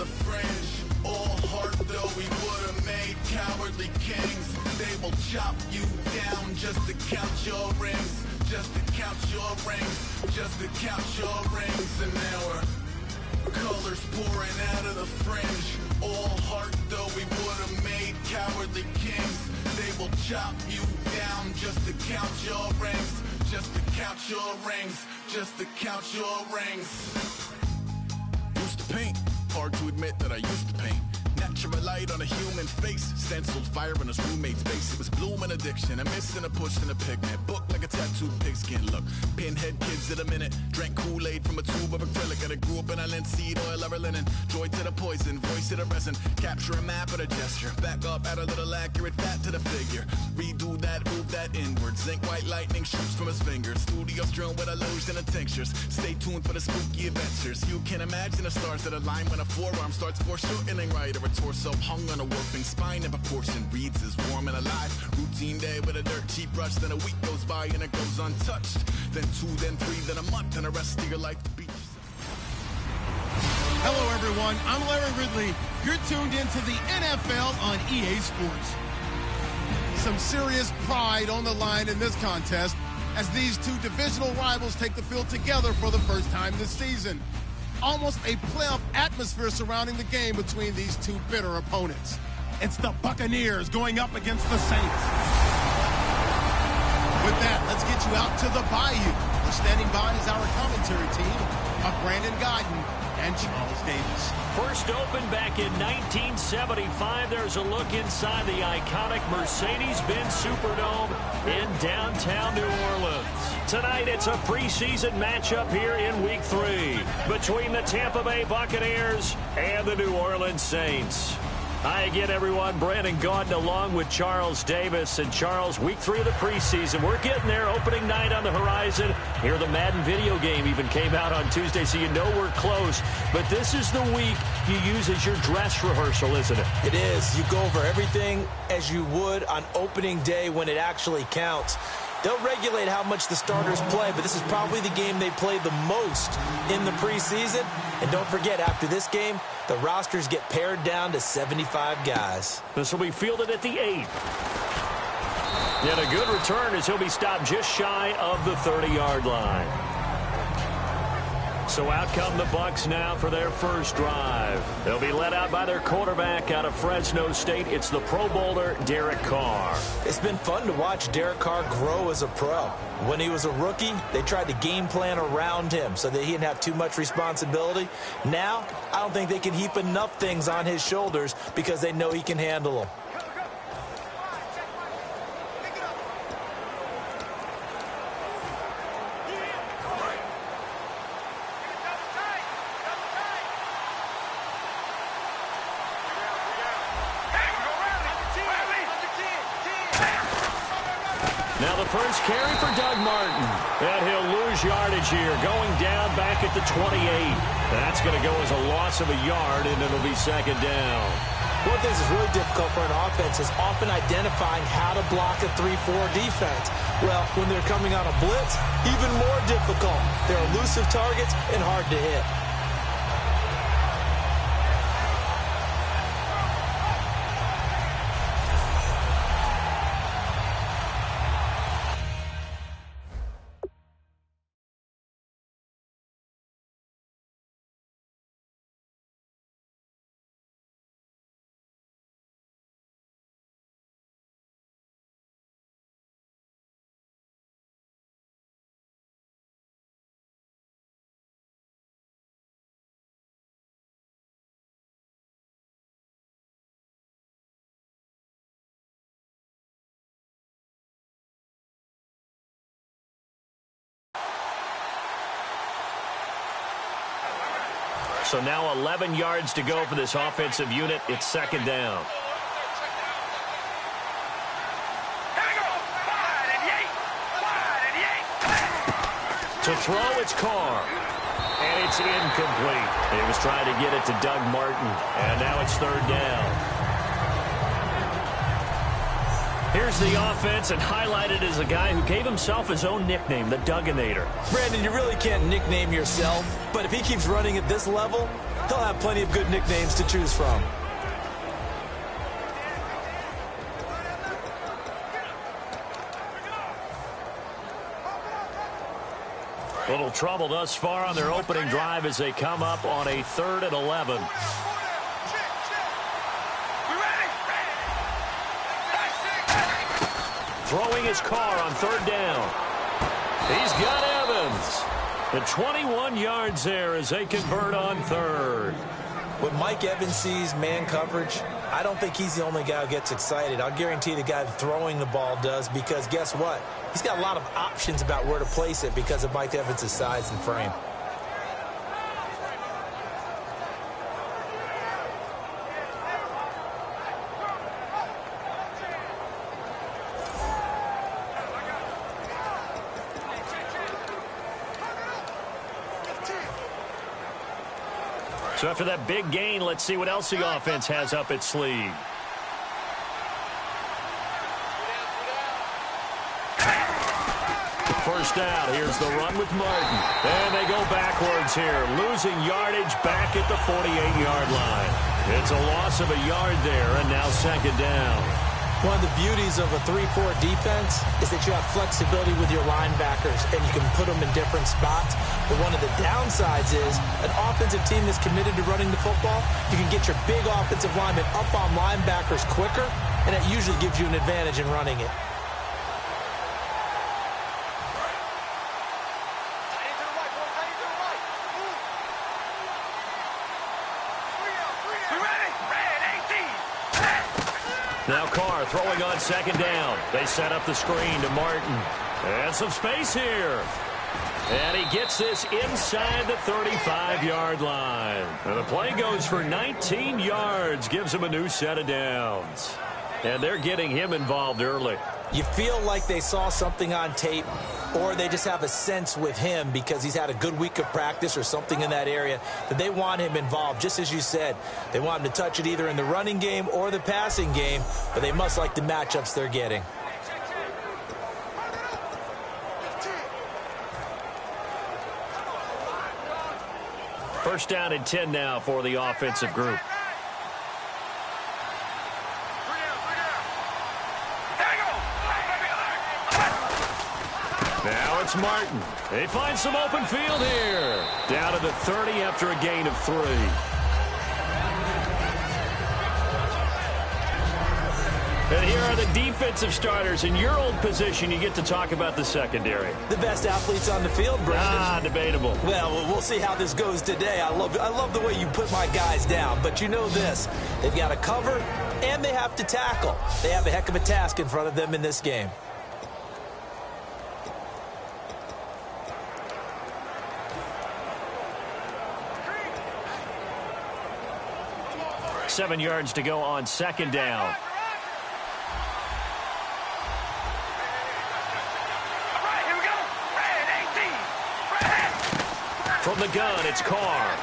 of the fringe. All heart though we would have made cowardly kings. They will chop you down just to count your rings. Just to count your rings. Just to count your rings. And now we're colors pouring out of the fringe. All heart though we would have made cowardly kings. They will chop you down just to count your rings. Just to count your rings. Just to count your rings. Used to paint. Hard to admit that I used to paint. Natural light on a human face. Stenciled fire in his roommate's face. It was blooming addiction. A missing a push and a pigment. Book like a tattooed pigskin look. Pinhead kids in a minute. Drank Kool-Aid from a tube of acrylic. And I grew up in a linseed oil of linen. Joy to the poison. Voice to the resin. Capture a map of a gesture. Back up, add a little accurate fat to the figure. Redo that, move that inward. Zinc white lightning shoots from his fingers. Studio strewn with illusion and tinctures. Stay tuned for the spooky adventures. You can imagine the stars that align when a forearm starts foreshortening right, or a torso hung on a warping spine in proportion. Reads as warm and alive. Routine day with a dirt cheap brush. Then a week goes by and it goes untouched. Then 2, then 3, then a month, and the rest of your life to beat. Hello, everyone. I'm Larry Ridley. You're tuned into the NFL on EA Sports. Some serious pride on the line in this contest as these two divisional rivals take the field together for the first time this season. Almost a playoff atmosphere surrounding the game between these two bitter opponents. It's the Buccaneers going up against the Saints. With that, let's get you out to the Bayou. We're standing by as our commentary team of Brandon Godden and Charles Davis. First opened back in 1975. There's a look inside the iconic Mercedes-Benz Superdome in downtown New Orleans. Tonight, it's a preseason matchup here in Week 3 between the Tampa Bay Buccaneers and the New Orleans Saints. Hi again, everyone. Brandon Gaudin along with Charles Davis. And Charles, Week 3 of the preseason. We're getting there. Opening night on the horizon. Here, the Madden video game even came out on Tuesday, so you know we're close. But this is the week you use as your dress rehearsal, isn't it? It is. You go over everything as you would on opening day when it actually counts. They'll regulate how much the starters play, but this is probably the game they play the most in the preseason. And don't forget, after this game, the rosters get pared down to 75 guys. This will be fielded at the 8. And a good return as he'll be stopped just shy of the 30-yard line. So out come the Bucs now for their first drive. They'll be led out by their quarterback out of Fresno State. It's the Pro Bowler, Derek Carr. It's been fun to watch Derek Carr grow as a pro. When he was a rookie, they tried to game plan around him so that he didn't have too much responsibility. Now, I don't think they can heap enough things on his shoulders because they know he can handle them. Now the first carry for Doug Martin. And he'll lose yardage here, going down back at the 28. That's going to go as a loss of a yard, and it'll be second down. One of the things that's really difficult for an offense is often identifying how to block a 3-4 defense. Well, when they're coming on a blitz, even more difficult. They're elusive targets and hard to hit. So now 11 yards to go for this offensive unit. It's second down. To throw, it's Carr. And it's incomplete. He was trying to get it to Doug Martin. And now it's third down. Here's the offense, and highlighted as a guy who gave himself his own nickname, the Dugginator. Brandon, you really can't nickname yourself, but if he keeps running at this level, he'll have plenty of good nicknames to choose from. Little trouble thus far on their opening drive as they come up on a 3rd and 11. Throwing his car on 3rd down. He's got Evans. The 21 yards there as they convert on 3rd. When Mike Evans sees man coverage, I don't think he's the only guy who gets excited. I'll guarantee the guy throwing the ball does, because guess what? He's got a lot of options about where to place it because of Mike Evans' size and frame. So after that big gain, let's see what else the offense has up its sleeve. First down, here's the run with Martin. And they go backwards here, losing yardage back at the 48-yard line. It's a loss of a yard there, and now 2nd down. One of the beauties of a 3-4 defense is that you have flexibility with your linebackers, and you can put them in different spots. But one of the downsides is an offensive team that's committed to running the football, you can get your big offensive linemen up on linebackers quicker, and that usually gives you an advantage in running it. Now Carr throwing on 2nd down. They set up the screen to Martin. And some space here. And he gets this inside the 35-yard line. And the play goes for 19 yards. Gives him a new set of downs. And they're getting him involved early. You feel like they saw something on tape, or they just have a sense with him because he's had a good week of practice or something in that area that they want him involved. Just as you said, they want him to touch it either in the running game or the passing game, but they must like the matchups they're getting. First down and 10 now for the offensive group. Now it's Martin. They find some open field here. Down to the 30 after a gain of 3. And here are the defensive starters. In your old position, you get to talk about the secondary. The best athletes on the field, Brandon. Debatable. Well, we'll see how this goes today. I love the way you put my guys down. But you know this. They've got to cover, and they have to tackle. They have a heck of a task in front of them in this game. 7 yards to go on 2nd down. From the gun, it's Carr.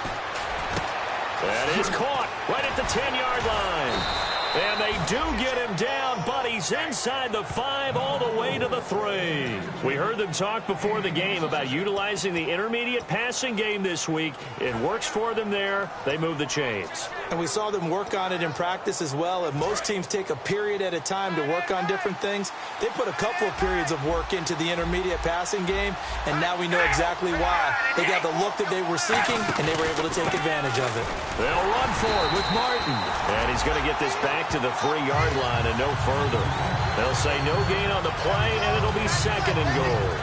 That is caught right at the 10-yard line. And they do get him down, but he's inside the 5 all the way to the 3. We heard them talk before the game about utilizing the intermediate passing game this week. It works for them there. They move the chains. And we saw them work on it in practice as well. And most teams take a period at a time to work on different things. They put a couple of periods of work into the intermediate passing game, and now we know exactly why. They got the look that they were seeking, and they were able to take advantage of it. They'll run for it with Martin. And he's going to get this back to the 3-yard line and no further. They'll say no gain on the play, and it'll be 2nd and goal.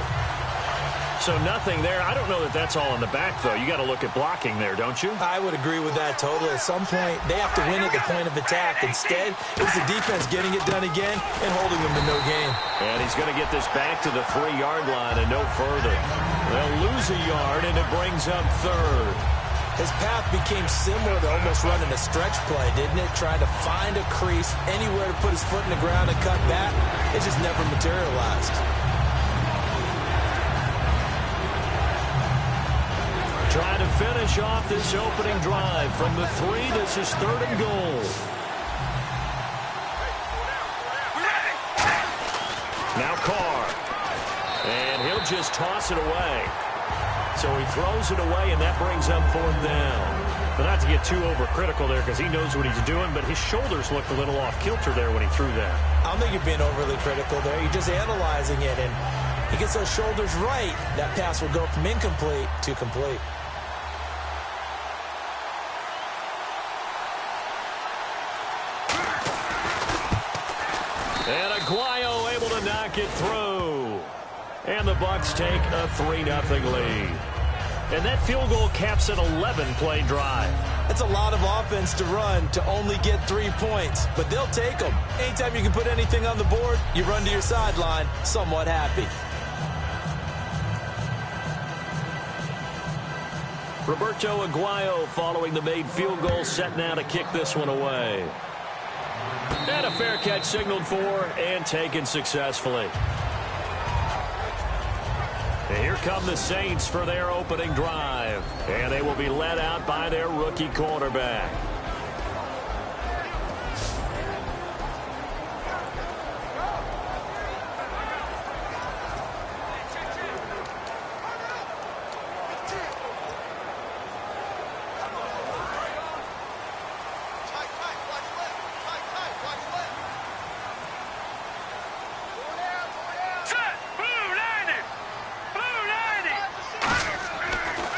So nothing there. I don't know that that's all in the back, though. You got to look at blocking there, don't you? I would agree with that totally. At some point, they have to win at the point of attack. Instead, it's the defense getting it done again and holding them to no gain. And he's going to get this back to the 3-yard line and no further. They'll lose a yard, and it brings up 3rd. His path became similar to almost running a stretch play, didn't it? Trying to find a crease, anywhere to put his foot in the ground and cut back. It just never materialized. Trying to finish off this opening drive from the 3. This is 3rd and goal. Now Carr. And he'll just toss it away. So he throws it away, and that brings up 4th down. But not to get too overcritical there because he knows what he's doing, but his shoulders looked a little off-kilter there when he threw that. I don't think you're being overly critical there. You're just analyzing it, and he gets those shoulders right. That pass will go from incomplete to complete. And Aguayo able to knock it through. And the Bucs take a 3-0 lead. And that field goal caps an 11-play drive. That's a lot of offense to run to only get 3 points, but they'll take them. Anytime you can put anything on the board, you run to your sideline somewhat happy. Roberto Aguayo following the made field goal, set now to kick this one away. And a fair catch signaled for and taken successfully. And here come the Saints for their opening drive. And they will be led out by their rookie quarterback.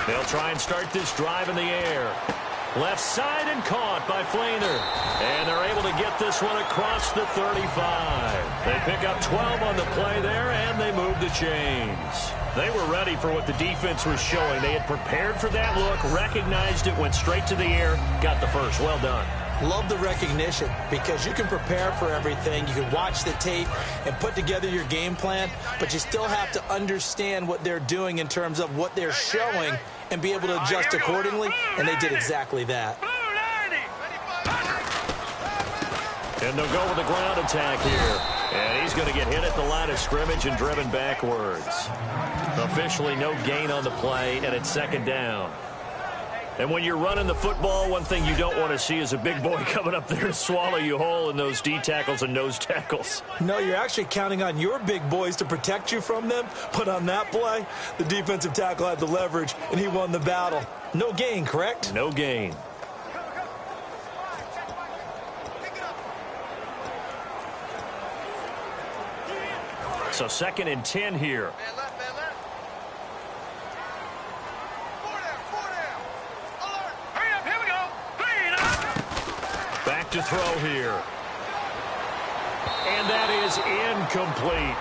They'll try and start this drive in the air. Left side and caught by Flainer. And they're able to get this one across the 35. They pick up 12 on the play there, and they move the chains. They were ready for what the defense was showing. They had prepared for that look, recognized it, went straight to the air, got the first. Well done. Love the recognition because you can prepare for everything. You can watch the tape and put together your game plan, but you still have to understand what they're doing in terms of what they're showing and be able to adjust accordingly, and they did exactly that. And they'll go with the ground attack here. And he's going to get hit at the line of scrimmage and driven backwards. Officially no gain on the play, and it's 2nd down. And when you're running the football, one thing you don't want to see is a big boy coming up there and swallow you whole in those D tackles and nose tackles. No, you're actually counting on your big boys to protect you from them. But on that play, the defensive tackle had the leverage, and he won the battle. No gain, correct? No gain. So 2nd and 10 here. Back to throw here. And that is incomplete.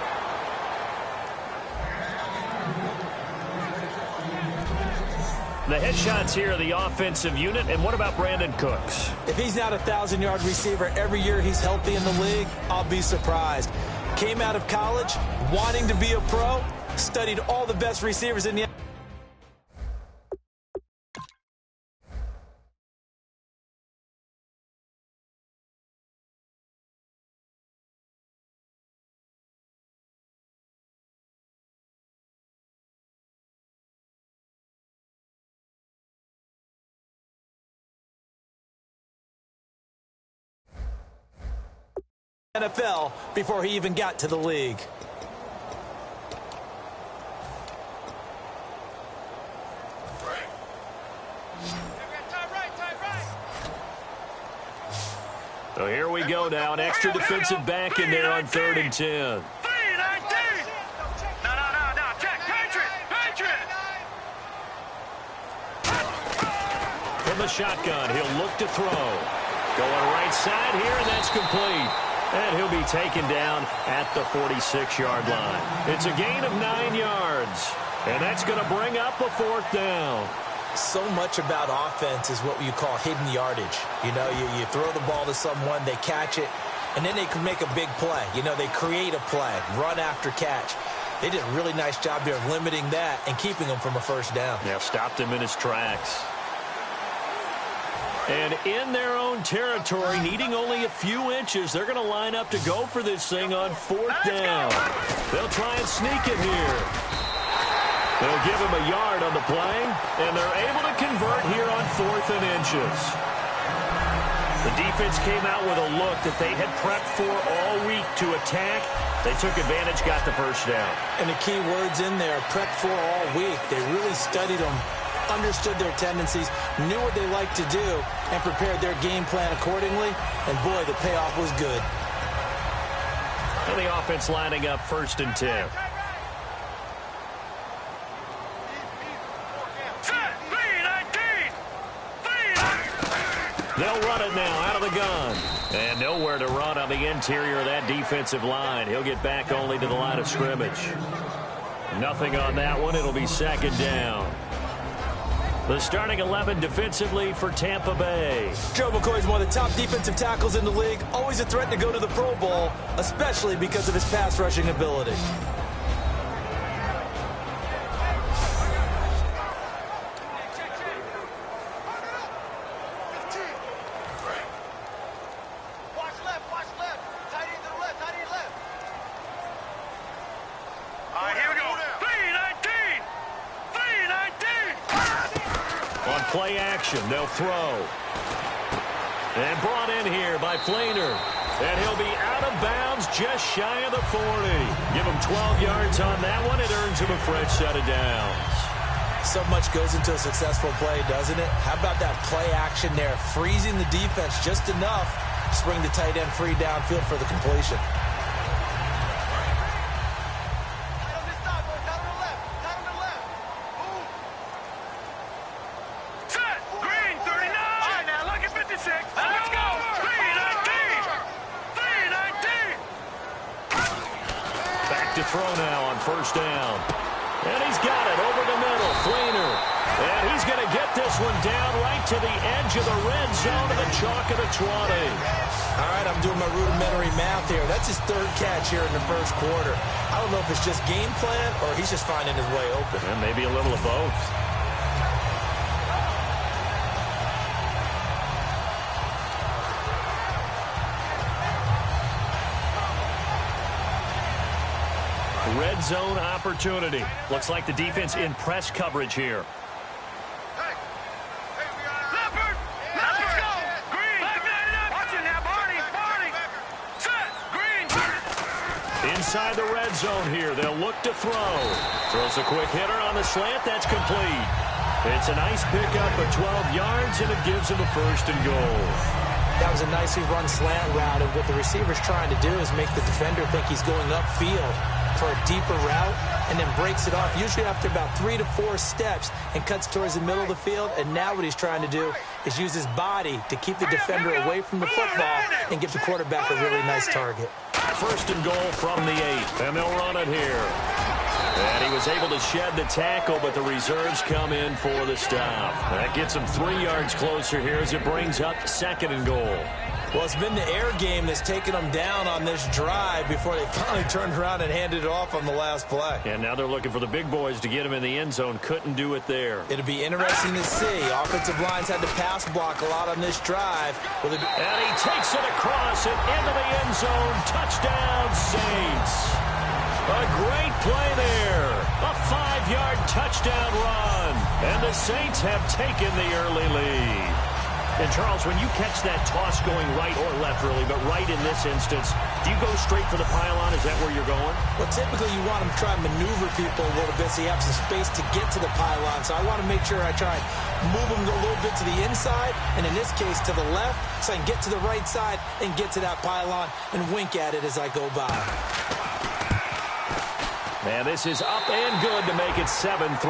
The headshots here are the offensive unit. And what about Brandon Cooks? If he's not a 1,000-yard receiver every year he's healthy in the league, I'll be surprised. Came out of college wanting to be a pro, studied all the best receivers in the NFL before he even got to the league. So here we go now. An extra defensive back in there on 3rd and 10. From the shotgun, he'll look to throw. Going right side here, and that's complete. And he'll be taken down at the 46-yard line. It's a gain of 9 yards. And that's going to bring up a 4th down. So much about offense is what you call hidden yardage. You know, you throw the ball to someone, they catch it, and then they can make a big play. You know, they create a play, run after catch. They did a really nice job there of limiting that and keeping him from a 1st down. Yeah, stopped him in his tracks. And in their own territory, needing only a few inches, they're going to line up to go for this thing on 4th down. They'll try and sneak it here. They'll give him a yard on the play, and they're able to convert here on 4th and inches. The defense came out with a look that they had prepped for all week to attack. They took advantage, got the first down. And the key words in there, prepped for all week. They really studied them, understood their tendencies, knew what they liked to do, and prepared their game plan accordingly. And boy, the payoff was good. And the offense lining up 1st and 10. They'll run it now out of the gun. And nowhere to run on the interior of that defensive line. He'll get back only to the line of scrimmage. Nothing on that one. It'll be 2nd down. The starting 11 defensively for Tampa Bay. Joe McCoy's one of the top defensive tackles in the league. Always a threat to go to the Pro Bowl, especially because of his pass rushing ability. Play action, they'll throw. And brought in here by Flainer. And he'll be out of bounds just shy of the 40. Give him 12 yards on that one. It earns him a fresh set of downs. So much goes into a successful play, doesn't it? How about that play action there? Freezing the defense just enough to bring the tight end free downfield for the completion. Throw now on 1st down. And he's got it over the middle. Flainer. And he's going to get this one down right to the edge of the red zone of the chalk of the 20. All right, I'm doing my rudimentary math here. That's his 3rd catch here in the 1st quarter. I don't know if it's just game plan or he's just finding his way open. And maybe a little of both. Red zone opportunity. Looks like the defense in press coverage here. Inside the red zone here. They'll look to throw. Throws a quick hitter on the slant. That's complete. It's a nice pickup of 12 yards, and it gives him a 1st and goal. That was a nicely run slant route, and what the receiver's trying to do is make the defender think he's going upfield for a deeper route, and then breaks it off, usually after about 3 to 4 steps, and cuts towards the middle of the field. And now what he's trying to do is use his body to keep the defender away from the football and give the quarterback a really nice target. 1st and goal from the 8, and they'll run it here. And he was able to shed the tackle, but the reserves come in for the stop. That gets him 3 yards closer here as it brings up 2nd and goal. Well, it's been the air game that's taken them down on this drive before they finally turned around and handed it off on the last play. And now they're looking for the big boys to get him in the end zone. Couldn't do it there. It'll be interesting to see. Offensive lines had to pass block a lot on this drive. And he takes it across and into the end zone. Touchdown, Saints. A great play there. A 5-yard touchdown run. And the Saints have taken the early lead. And, Charles, when you catch that toss going right or left, really, but right in this instance, do you go straight for the pylon? Is that where you're going? Well, typically you want to try and maneuver people a little bit so you have some space to get to the pylon. So I want to make sure I try and move them a little bit to the inside, and in this case to the left, so I can get to the right side and get to that pylon and wink at it as I go by. And this is up and good to make it 7-3.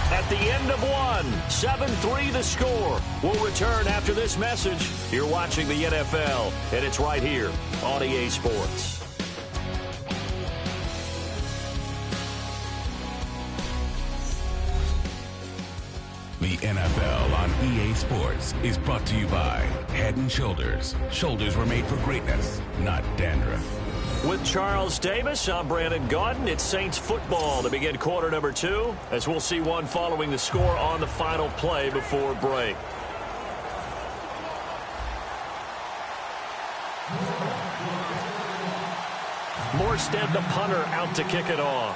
At the end of one, 7-3 the score. We'll return after this message. You're watching the NFL, and it's right here on EA Sports. The NFL on EA Sports is brought to you by Head & Shoulders. Shoulders were made for greatness, not dandruff. With Charles Davis, I'm Brandon Gaudin. It's Saints football to begin quarter number 2, as we'll see one following the score on the final play before break. Morstead, the punter, out to kick it off.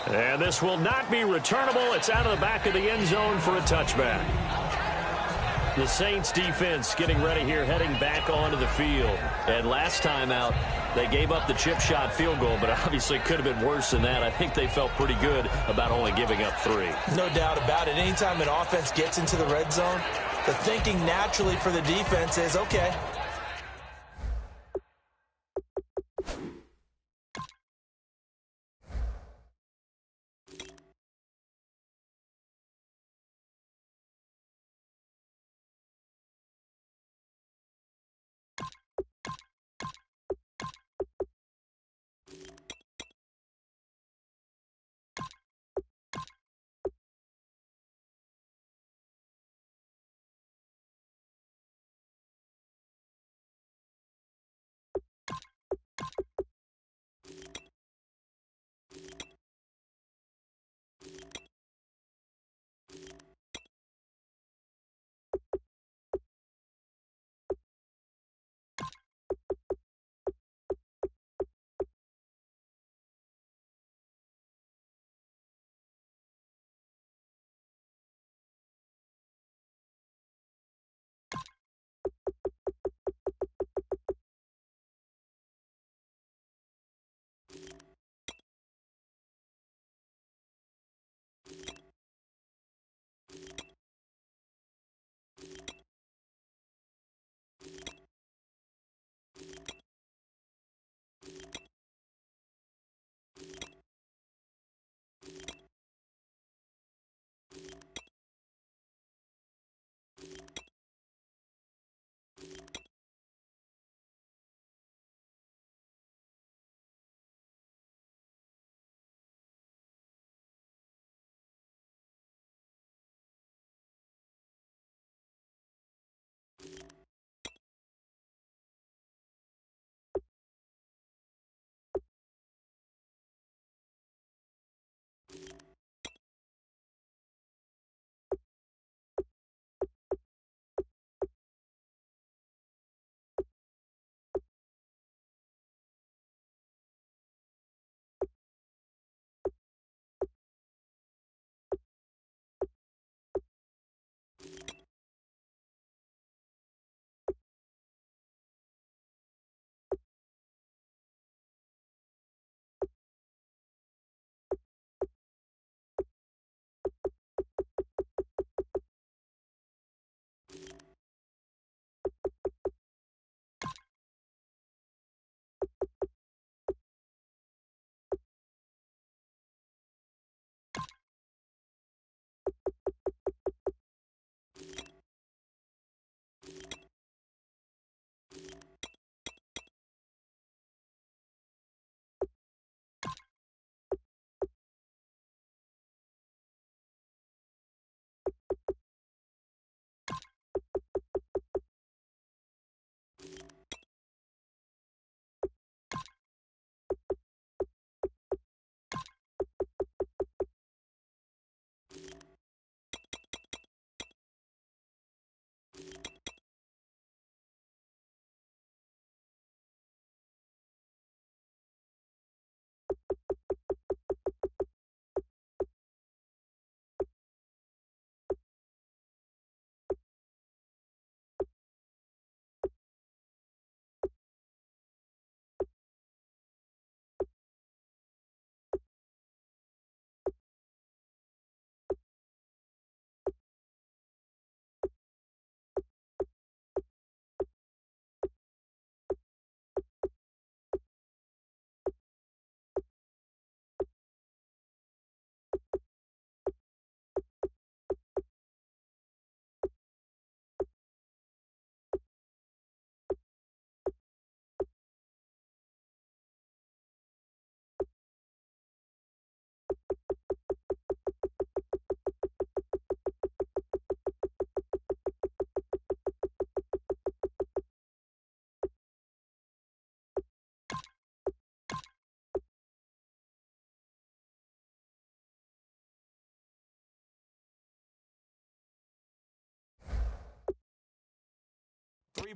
And this will not be returnable. It's out of the back of the end zone for a touchback. The Saints defense getting ready here, heading back onto the field. And last time out, they gave up the chip shot field goal, but obviously could have been worse than that. I think they felt pretty good about only giving up 3. No doubt about it. Anytime an offense gets into the red zone, the thinking naturally for the defense is, okay,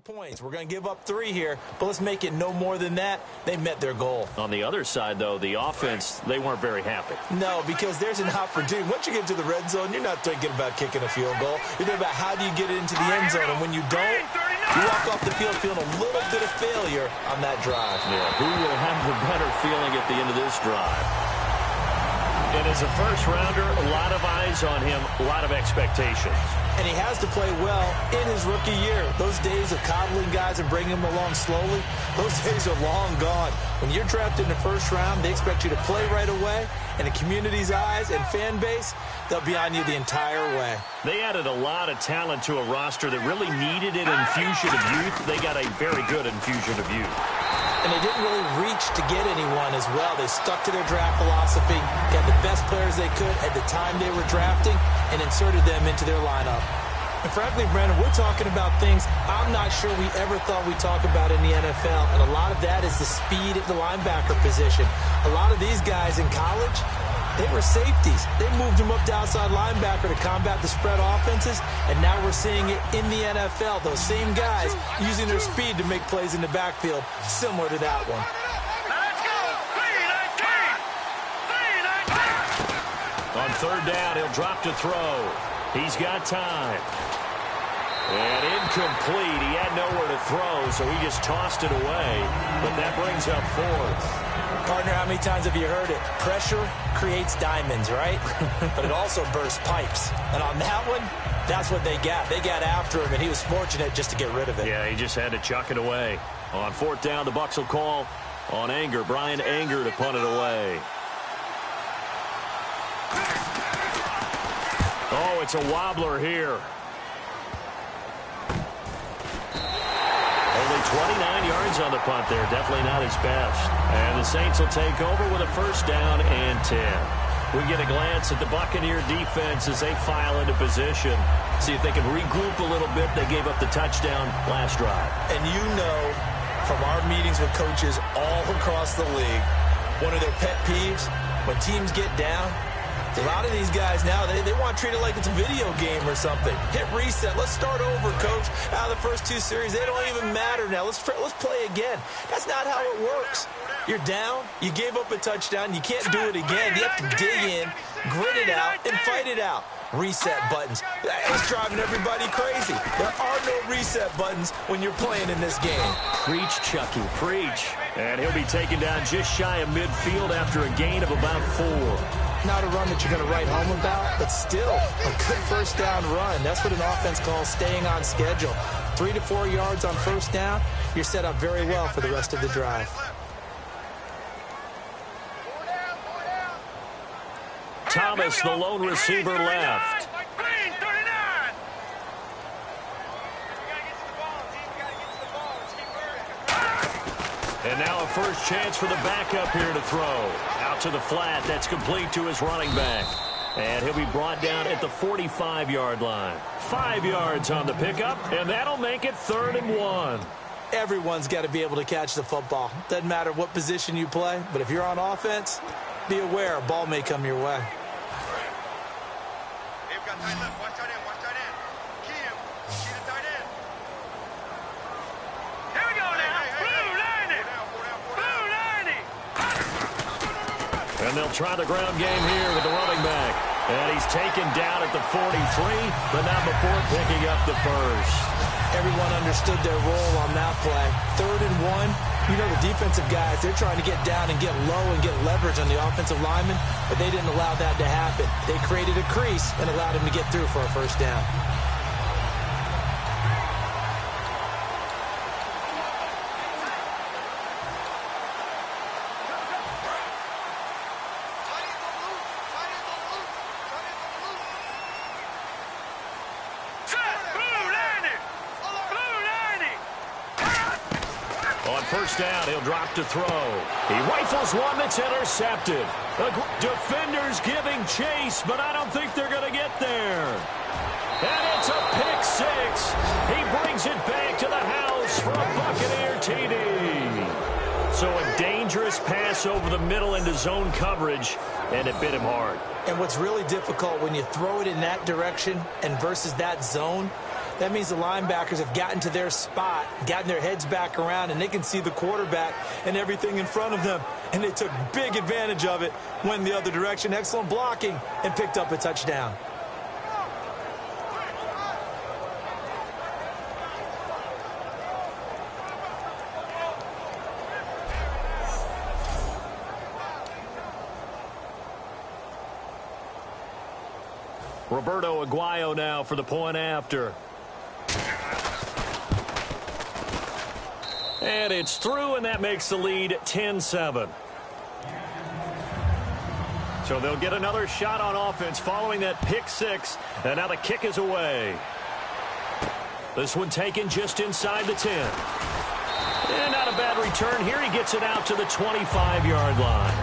points. We're going to give up 3 here, but let's make it no more than that. They met their goal. On the other side, though, the offense, they weren't very happy. No, because there's an opportunity. Once you get to the red zone, you're not thinking about kicking a field goal. You're thinking about how do you get it into the end zone, and when you don't, you walk off the field feeling a little bit of failure on that drive. Yeah, who will have the better feeling at the end of this drive? And as a first-rounder, a lot of eyes on him, a lot of expectations. And he has to play well in his rookie year. Those days of coddling guys and bringing them along slowly, those days are long gone. When you're drafted in the first round, they expect you to play right away. And the community's eyes and fan base, they'll be on you the entire way. They added a lot of talent to a roster that really needed an infusion of youth. They got a very good infusion of youth. And they didn't really reach to get anyone as well. They stuck to their draft philosophy, got the best players they could at the time they were drafting, and inserted them into their lineup. And frankly, Brandon, we're talking about things I'm not sure we ever thought we'd talk about in the NFL, and a lot of that is the speed at the linebacker position. A lot of these guys in college, they were safeties. They moved them up to outside linebacker to combat the spread offenses, and now we're seeing it in the NFL. Those same guys using their speed to make plays in the backfield, similar to that one. On third down, he'll drop to throw. He's got time. And incomplete. He had nowhere to throw, so he just tossed it away. But that brings up 4th. Partner, how many times have you heard it? Pressure creates diamonds, right? But it also bursts pipes. And on that one, that's what they got. They got after him, and he was fortunate just to get rid of it. Yeah, he just had to chuck it away. On 4th down, the Bucs will call on Anger. Brian Anger to punt it away. Oh, it's a wobbler here. Only 29 yards on the punt there. Definitely not his best. And the Saints will take over with a 1st down and 10. We get a glance at the Buccaneer defense as they file into position. See if they can regroup a little bit. They gave up the touchdown last drive. And you know from our meetings with coaches all across the league, one of their pet peeves, when teams get down, a lot of these guys now, they want to treat it like it's a video game or something. Hit reset. Let's start over, coach. Out of the first 2 series, they don't even matter now. Let's play again. That's not how it works. You're down. You gave up a touchdown. You can't do it again. You have to dig in, grit it out, and fight it out. Reset buttons. It's driving everybody crazy. There are no reset buttons when you're playing in this game. Preach, Chucky, preach. And he'll be taken down just shy of midfield after a gain of about 4. Not a run that you're going to write home about, but still a good 1st down run. That's what an offense calls staying on schedule. 3 to 4 yards on 1st down, you're set up very well for the rest of the drive. Thomas, the lone receiver, left. And now a first chance for the backup here to throw. Out to the flat. That's complete to his running back. And he'll be brought down at the 45-yard line. 5 yards on the pickup, and that'll make it 3rd and 1. Everyone's got to be able to catch the football. Doesn't matter what position you play, but if you're on offense, be aware a ball may come your way. And they'll try the ground game here with the running back. And he's taken down at the 43, but not before picking up the 1st. Everyone understood their role on that play. 3rd and 1. You know the defensive guys, they're trying to get down and get low and get leverage on the offensive lineman, but they didn't allow that to happen. They created a crease and allowed him to get through for a 1st down. On 1st down, he'll drop to throw. He rifles one that's intercepted. The defenders giving chase, but I don't think they're going to get there. And it's a pick 6. He brings it back to the house for a Buccaneer TD. So a dangerous pass over the middle into zone coverage, and it bit him hard. And what's really difficult when you throw it in that direction and versus that zone, That means the linebackers have gotten to their spot, gotten their heads back around, and they can see the quarterback and everything in front of them. And they took big advantage of it, went the other direction, excellent blocking, and picked up a touchdown. Roberto Aguayo now for the point after. And it's through, and that makes the lead 10-7. So they'll get another shot on offense following that pick six, and now the kick is away. This one taken just inside the 10. And not a bad return here. He gets it out to the 25-yard line.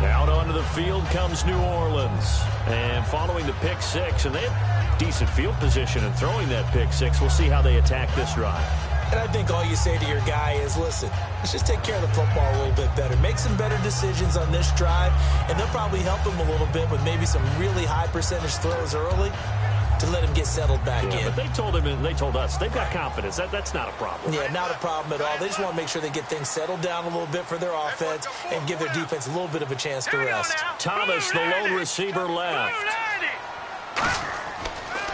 Out onto the field comes New Orleans. And following the pick six, and they have decent field position in throwing that pick six. We'll see how they attack this drive. And I think all you say to your guy is, listen, let's just take care of the football a little bit better. Make some better decisions on this drive, and they'll probably help him a little bit with maybe some really high percentage throws early to let him get settled back in. But they told him and they told us they've got confidence. That's not a problem. Yeah, not a problem at all. They just want to make sure they get things settled down a little bit for their offense and give their defense a little bit of a chance to rest. Thomas, the lone receiver, left.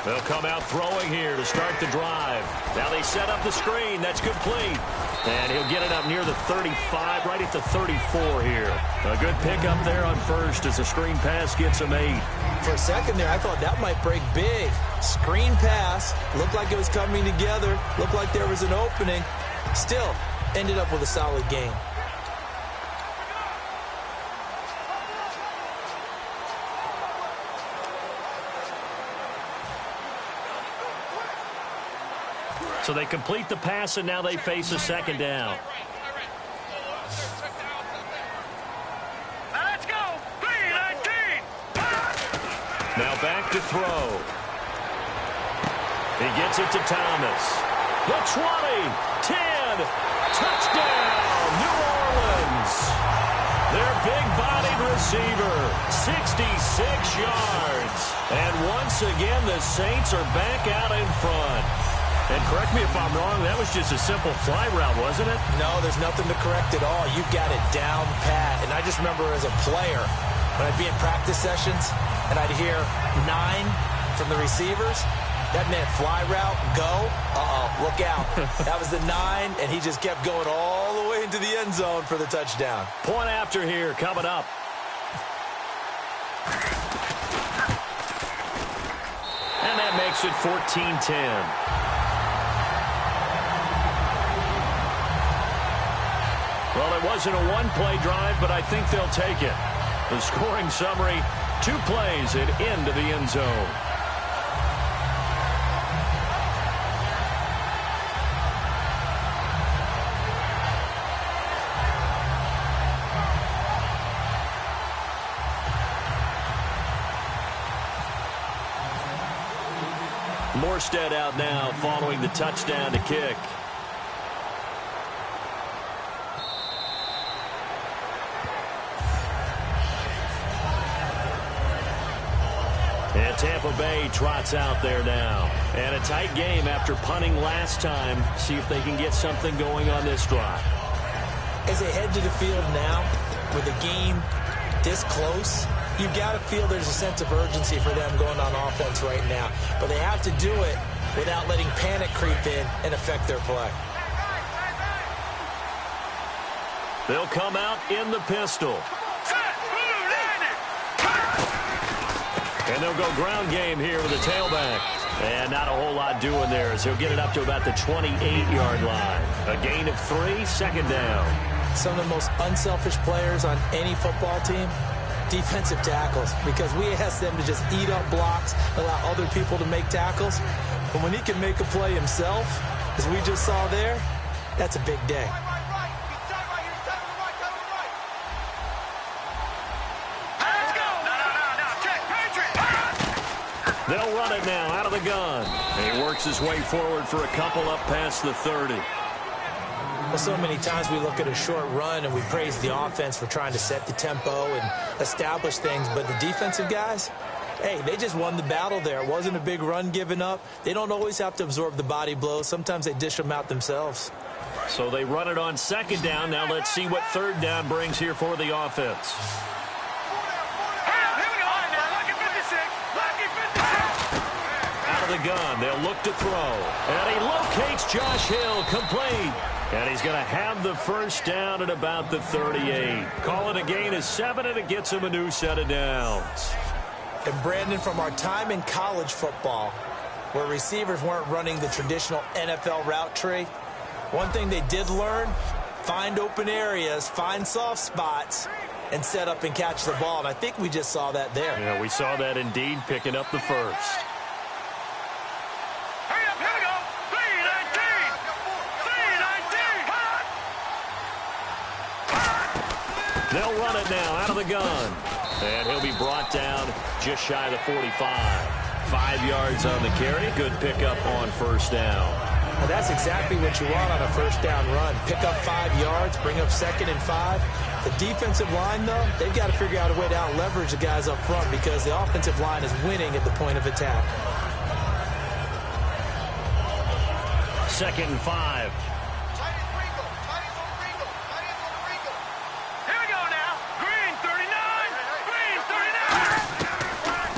They'll come out throwing here to start the drive. Now they set up the screen. That's complete. And he'll get it up near the 35, right at the 34 here. A good pickup there on first as the screen pass gets him 8. For a second there, I thought that might break big. Screen pass. Looked like it was coming together. Looked like there was an opening. Still, ended up with a solid game. So they complete the pass, and now they face a second down. Let's go. 3-19. Now back to throw. He gets it to Thomas. The 20, 10, touchdown, New Orleans. Their big-bodied receiver, 66 yards. And once again, the Saints are back out in front. And correct me if I'm wrong, that was just a simple fly route, wasn't it? No, there's nothing to correct at all. You got it down pat. And I just remember as a player, when I'd be in practice sessions, and I'd hear 9 from the receivers, that meant fly route, go, look out. That was the 9, and he just kept going all the way into the end zone for the touchdown. Point after here coming up. And that makes it 14-10. Well, it wasn't a one-play drive, but I think they'll take it. The scoring summary, 2 plays and into the end zone. Morstead out now following the touchdown to kick. And Tampa Bay trots out there now. And a tight game after punting last time. See if they can get something going on this drive. As they head to the field now, with the game this close, you've got to feel there's a sense of urgency for them going on offense right now. But they have to do it without letting panic creep in and affect their play. They'll come out in the pistol. And they'll go ground game here with a tailback. And not a whole lot doing there as he'll get it up to about the 28-yard line. A gain of 3, second down. Some of the most unselfish players on any football team, defensive tackles, because we ask them to just eat up blocks, allow other people to make tackles. But when he can make a play himself, as we just saw there, that's a big day. They'll run it now out of the gun. And he works his way forward for a couple up past the 30. Well, so many times we look at a short run and we praise the offense for trying to set the tempo and establish things, but the defensive guys, Hey, they just won the battle there. It wasn't a big run given up. They don't always have to absorb the body blows. Sometimes they dish them out themselves. So they run it on second down. Now let's see what third down brings here for the offense. Out of the gun, they'll look to throw. And he locates Josh Hill, complete. And he's going to have the first down at about the 38. Call it a gain of 7, and it gets him a new set of downs. And Brandon, from our time in college football, where receivers weren't running the traditional NFL route tree, one thing they did learn, find open areas, find soft spots, and set up and catch the ball. And I think we just saw that there. Yeah, we saw that indeed, picking up the first. They'll run it now out of the gun. And he'll be brought down just shy of the 45. 5 yards on the carry. Good pickup on first down. Well, that's exactly what you want on a first down run. Pick up 5 yards, bring up 2nd and 5. The defensive line, though, they've got to figure out a way to out-leverage the guys up front because the offensive line is winning at the point of attack. 2nd and 5.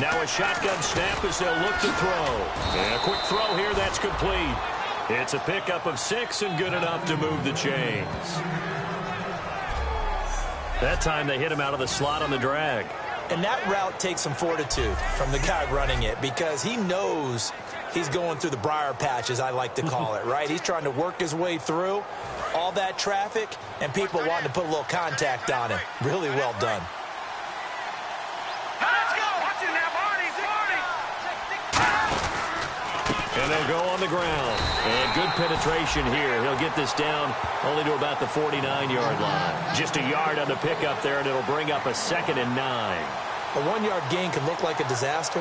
Now a shotgun snap as they'll look to throw. And a quick throw here, that's complete. It's a pickup of 6 and good enough to move the chains. That time they hit him out of the slot on the drag. And that route takes some fortitude from the guy running it because he knows he's going through the briar patch, as I like to call it, right? He's trying to work his way through all that traffic and people wanting to put a little contact on him. Really well done. And they'll go on the ground. And good penetration here. He'll get this down only to about the 49-yard line. Just a yard on the pickup there, and it'll bring up a 2nd and 9. A 1-yard gain can look like a disaster.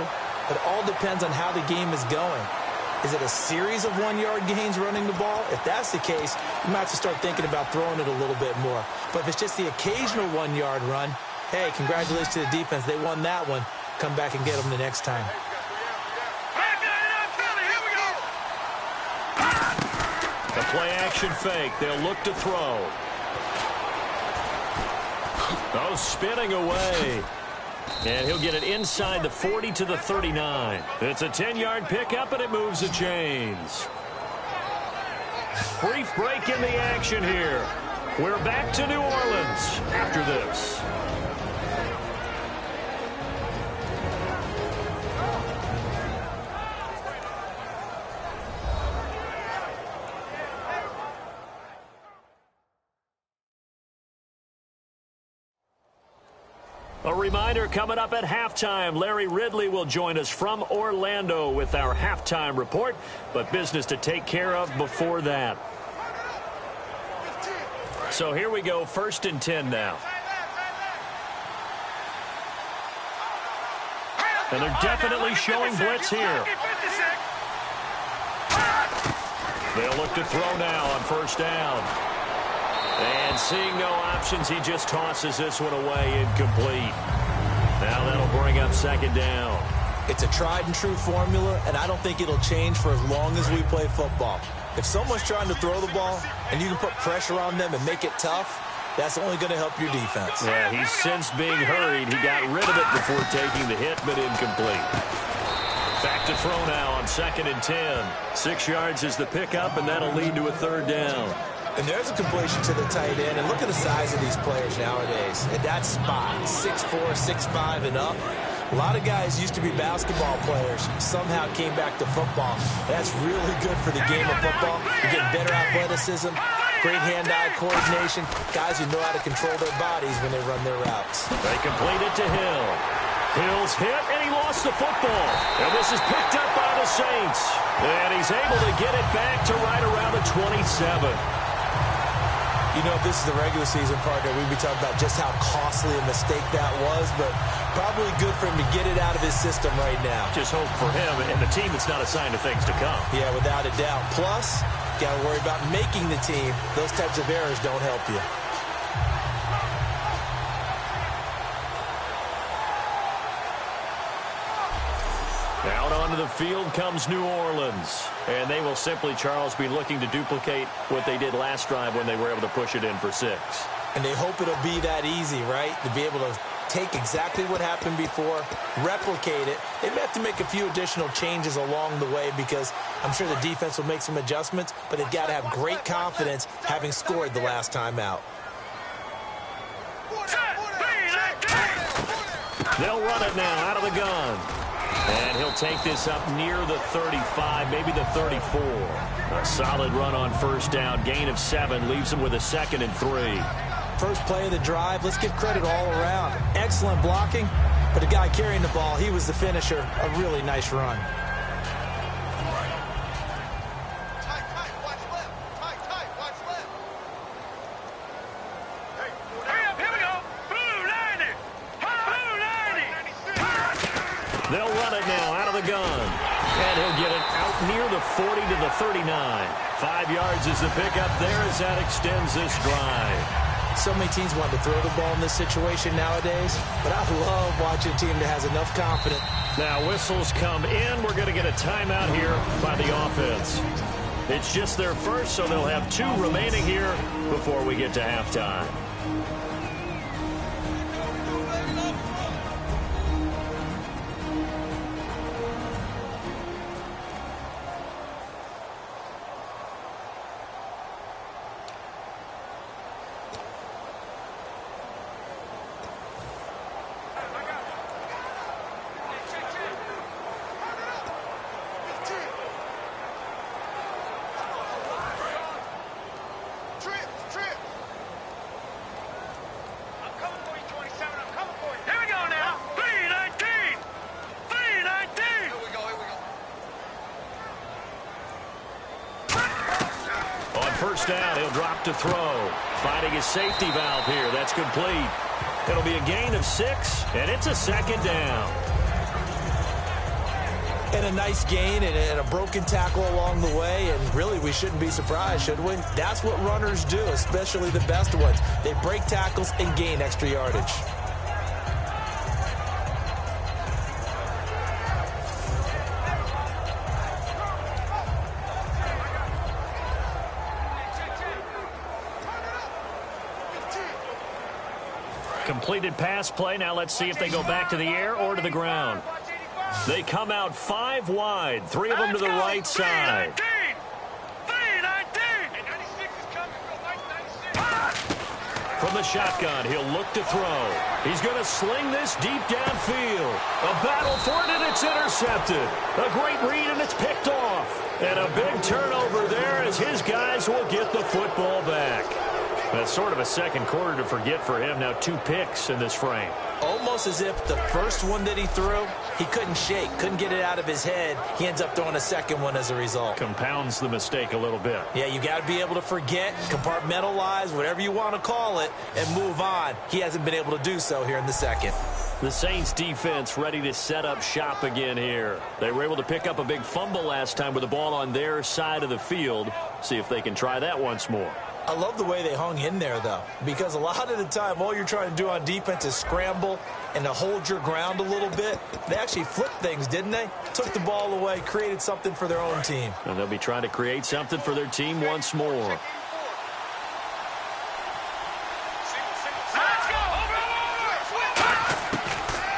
It all depends on how the game is going. Is it a series of 1-yard gains running the ball? If that's the case, you might have to start thinking about throwing it a little bit more. But if it's just the occasional 1-yard run, hey, congratulations to the defense. They won that one. Come back and get them the next time. The play-action fake. They'll look to throw. Oh, spinning away. And he'll get it inside the 40 to the 39. It's a 10-yard pickup, and it moves the chains. Brief break in the action here. We're back to New Orleans after this. A reminder coming up at halftime, Larry Ridley will join us from Orlando with our halftime report, but business to take care of before that. So here we go, 1st and 10 now. And they're definitely showing blitz here. They'll look to throw now on first down. And seeing no options, he just tosses this one away, incomplete. Now that'll bring up 2nd down. It's a tried-and-true formula, and I don't think it'll change for as long as we play football. If someone's trying to throw the ball and you can put pressure on them and make it tough, that's only going to help your defense. Yeah, he's since being hurried. He got rid of it before taking the hit, but incomplete. Back to throw now on 2nd and 10. 6 yards is the pickup, and that'll lead to a 3rd down. And there's a completion to the tight end. And look at the size of these players nowadays. At that spot, 6'4", 6'5", and up. A lot of guys used to be basketball players. Somehow came back to football. That's really good for the game of football. You get better athleticism, great hand-eye coordination. Guys who know how to control their bodies when they run their routes. They complete it to Hill. Hill's hit, and he lost the football. And this is picked up by the Saints. And he's able to get it back to right around the 27. You know, if this is the regular season partner, we'd be talking about just how costly a mistake that was, but probably good for him to get it out of his system right now. Just hope for him and the team it's not a sign of things to come. Yeah, without a doubt. Plus, got to worry about making the team. Those types of errors don't help you. onto the field comes New Orleans. And they will simply, Charles, be looking to duplicate what they did last drive when they were able to push it in for 6. And they hope it'll be that easy, right? To be able to take exactly what happened before, replicate it. They may have to make a few additional changes along the way because I'm sure the defense will make some adjustments, but they've got to have great confidence having scored the last time out. They'll run it now out of the gun. And he'll take this up near the 35, maybe the 34. A solid run on first down. Gain of 7 leaves him with a 2nd and 3. First play of the drive, let's give credit all around. Excellent blocking, but the guy carrying the ball, he was the finisher. A really nice run. They'll run it now out of the gun. And he'll get it out near the 40 to the 39. 5 yards is the pickup there as that extends this drive. So many teams want to throw the ball in this situation nowadays, but I love watching a team that has enough confidence. Now whistles come in. We're going to get a timeout here by the offense. It's just their first, so they'll have 2 remaining here before we get to halftime. First down, he'll drop to throw. Finding his safety valve here. That's complete. It'll be a gain of 6, and it's a 2nd down. And a nice gain and a broken tackle along the way, and really we shouldn't be surprised, should we? That's what runners do, especially the best ones. They break tackles and gain extra yardage. Completed pass play. Now let's see if they go back to the air or to the ground. They come out 5 wide, 3 of them to the right side. From the shotgun, he'll look to throw. He's going to sling this deep downfield. A battle for it, and it's intercepted. A great read, and it's picked off. And a big turnover there as his guys will get the football back. That's sort of a second quarter to forget for him. Now 2 picks in this frame. Almost as if the first one that he threw, he couldn't shake, couldn't get it out of his head. He ends up throwing a second one as a result. Compounds the mistake a little bit. Yeah, you got to be able to forget, compartmentalize, whatever you want to call it, and move on. He hasn't been able to do so here in the second. The Saints defense ready to set up shop again here. They were able to pick up a big fumble last time with the ball on their side of the field. See if they can try that once more. I love the way they hung in there, though, because a lot of the time all you're trying to do on defense is scramble and to hold your ground a little bit. They actually flipped things, didn't they? Took the ball away, created something for their own team. And they'll be trying to create something for their team once more.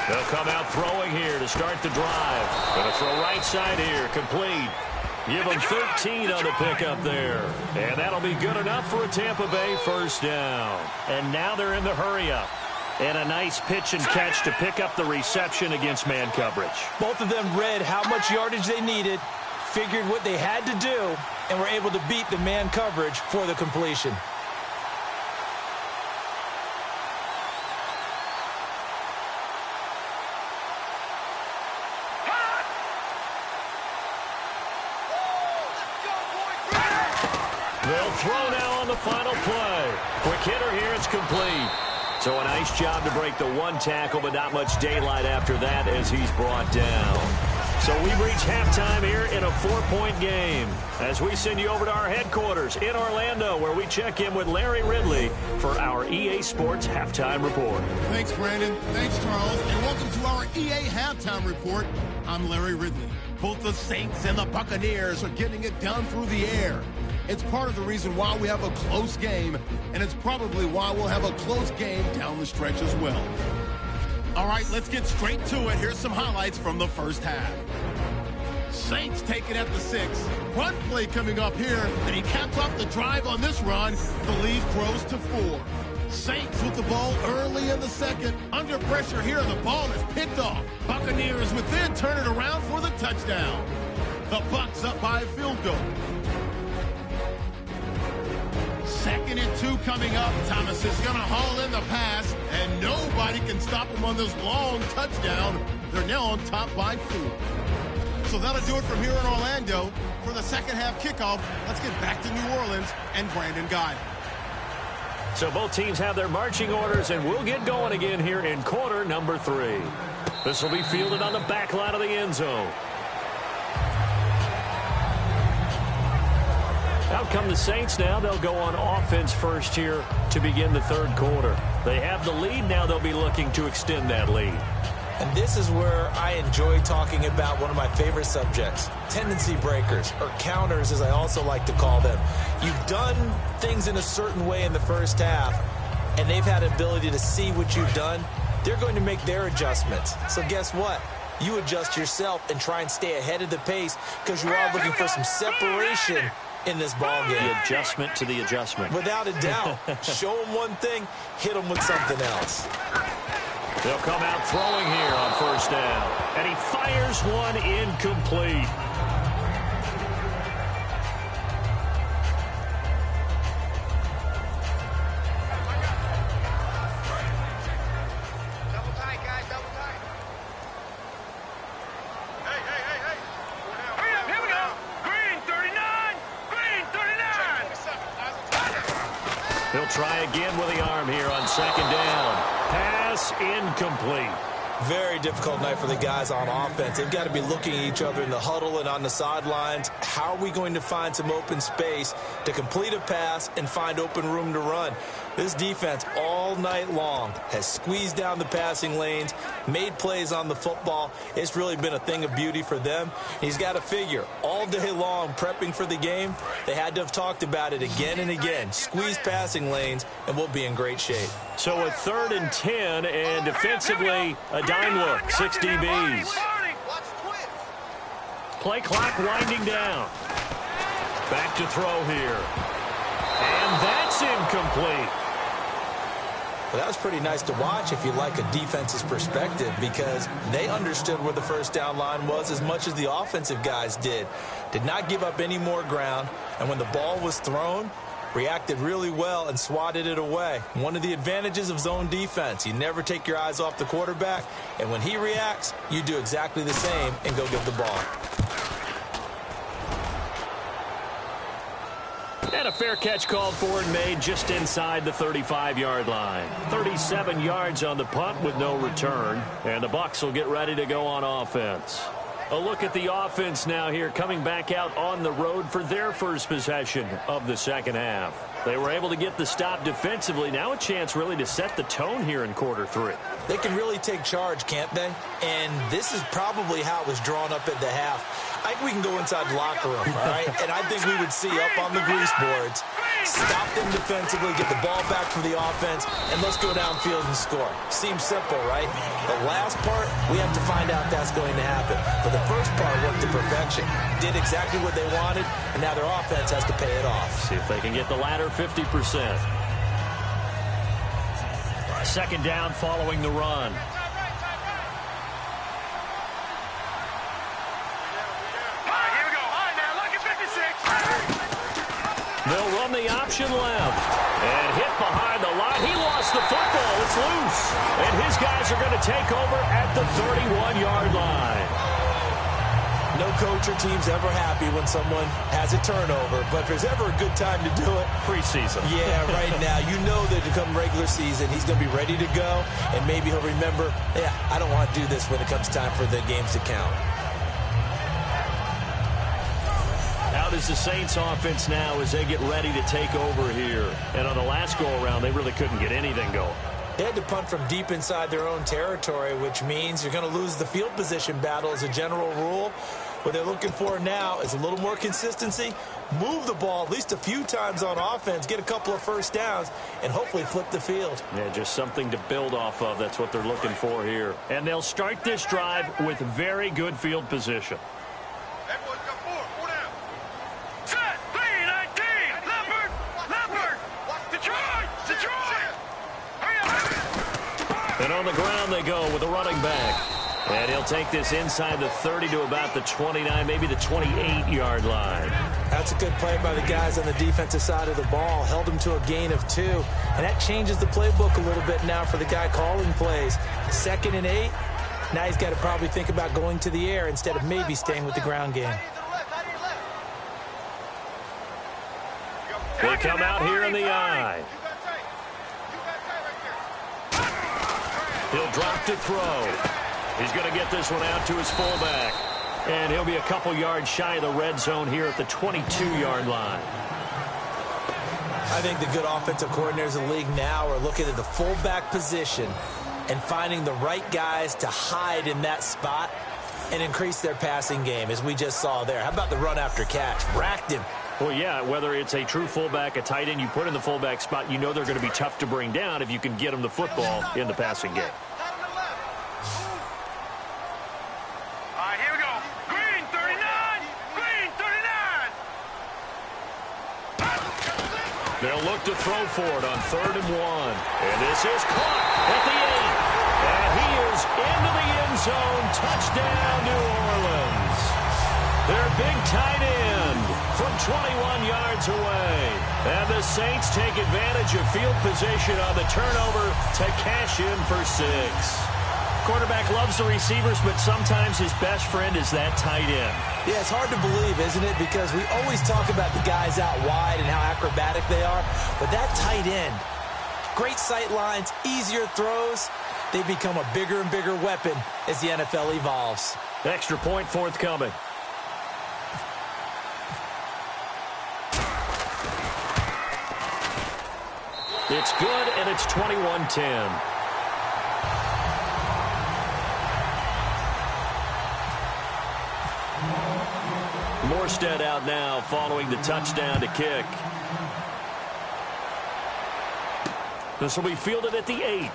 They'll come out throwing here to start the drive. Going to throw right side here, complete. Give them 13 on the pickup there. And that'll be good enough for a Tampa Bay first down. And now they're in the hurry-up. And a nice pitch and catch to pick up the reception against man coverage. Both of them read how much yardage they needed, figured what they had to do, and were able to beat the man coverage for the completion. They'll throw now on the final play. Quick hitter here, it's complete. So a nice job to break the 1 tackle, but not much daylight after that as he's brought down. So we've reached halftime here in a 4-point game as we send you over to our headquarters in Orlando, where we check in with Larry Ridley for our EA Sports Halftime Report. Thanks, Brandon. Thanks, Charles. And welcome to our EA Halftime Report. I'm Larry Ridley. Both the Saints and the Buccaneers are getting it done through the air. It's part of the reason why we have a close game, and it's probably why we'll have a close game down the stretch as well. All right, let's get straight to it. Here's some highlights from the first half. Saints take it at the 6. Run play coming up here, and he caps off the drive on this run. The lead grows to 4. Saints with the ball early in the second. Under pressure here, the ball is picked off. Buccaneers within, turn it around for the touchdown. The Bucs up by a field goal. 2nd and 2 coming up. Thomas is going to haul in the pass, and nobody can stop him on this long touchdown. They're now on top by 4. So that'll do it from here in Orlando. For the second half kickoff, let's get back to New Orleans and Brandon Guy. So both teams have their marching orders, and we'll get going again here in quarter number 3. This will be fielded on the back line of the end zone. Out come the Saints now. They'll go on offense first here to begin the third quarter. They have the lead. Now they'll be looking to extend that lead. And this is where I enjoy talking about one of my favorite subjects, tendency breakers, or counters as I also like to call them. You've done things in a certain way in the first half, and they've had an ability to see what you've done. They're going to make their adjustments. So guess what? You adjust yourself and try and stay ahead of the pace because you are looking for some separation in this ball game. The adjustment to the adjustment. Without a doubt. Show them one thing, hit them with something else. They'll come out throwing here on first down. And he fires one incomplete. Double tight, guys, double tight. Hey. Here we go. Green 39. Green 39. He'll try again with the arm here on second down. Pass incomplete. Very difficult night for the guys on offense. They've got to be looking at each other in the huddle and on the sidelines. How are we going to find some open space to complete a pass and find open room to run? This defense all night long has squeezed down the passing lanes, made plays on the football. It's really been a thing of beauty for them. He's got to figure all day long prepping for the game. They had to have talked about it again and again. Squeeze passing lanes, and we'll be in great shape. So a 3rd and 10, and defensively a dime look, 6 DBs. Play clock winding down. Back to throw here. And that's incomplete. Well, that was pretty nice to watch if you like a defense's perspective because they understood where the first down line was as much as the offensive guys did. Did not give up any more ground, and when the ball was thrown, reacted really well and swatted it away. One of the advantages of zone defense, you never take your eyes off the quarterback, and when he reacts, you do exactly the same and go get the ball. And a fair catch called for and made just inside the 35-yard line. 37 yards on the punt with no return. And the Bucs will get ready to go on offense. A look at the offense now here, coming back out on the road for their first possession of the second half. They were able to get the stop defensively. Now a chance really to set the tone here in quarter 3. They can really take charge, can't they? And this is probably how it was drawn up at the half. I think we can go inside the locker room, all right? And I think we would see up on the grease boards, stop them defensively, get the ball back for the offense, and let's go downfield and score. Seems simple, right? The last part, we have to find out that's going to happen. But the first part worked to perfection. Did exactly what they wanted, and now their offense has to pay it off. See if they can get the latter 50%. Second down following the run. They'll run the option left. And hit behind the line. He lost the football. It's loose. And his guys are going to take over at the 31-yard line. No coach or team's ever happy when someone has a turnover. But if there's ever a good time to do it, preseason. Yeah, right now. You know that to come regular season, he's going to be ready to go. And maybe he'll remember, yeah, I don't want to do this when it comes time for the games to count. Out is the Saints offense now as they get ready to take over here. And on the last go-around, they really couldn't get anything going. They had to punt from deep inside their own territory, which means you're going to lose the field position battle as a general rule. What they're looking for now is a little more consistency, move the ball at least a few times on offense, get a couple of first downs, and hopefully flip the field. Yeah, just something to build off of. That's what they're looking for here. And they'll start this drive with very good field position. Everyone's got four down. Set, 3-19. Leopard. Detroit. Hurry up. And on the ground they go with a running back. And he'll take this inside the 30 to about the 29, maybe the 28-yard line. That's a good play by the guys on the defensive side of the ball. Held him to a gain of 2. And that changes the playbook a little bit now for the guy calling plays. 2nd and 8. Now he's got to probably think about going to the air instead of maybe staying with the ground game. They come out here in the eye. He'll drop to throw. He's going to get this one out to his fullback. And he'll be a couple yards shy of the red zone here at the 22-yard line. I think the good offensive coordinators in the league now are looking at the fullback position and finding the right guys to hide in that spot and increase their passing game, as we just saw there. How about the run after catch? Racked him. Well, yeah, whether it's a true fullback, a tight end you put in the fullback spot, you know they're going to be tough to bring down if you can get them the football in the passing game. They'll look to throw for it on 3rd and 1. And this is caught at the 8. And he is into the end zone. Touchdown, New Orleans. Their big tight end from 21 yards away. And the Saints take advantage of field position on the turnover to cash in for 6. Quarterback loves the receivers, but sometimes his best friend is that tight end. Yeah, it's hard to believe, isn't it? Because we always talk about the guys out wide and how acrobatic they are. But that tight end, great sight lines, easier throws, they become a bigger and bigger weapon as the NFL evolves. Extra point forthcoming. It's good, and it's 21-10. Morstead out now following the touchdown to kick. This will be fielded at the 8.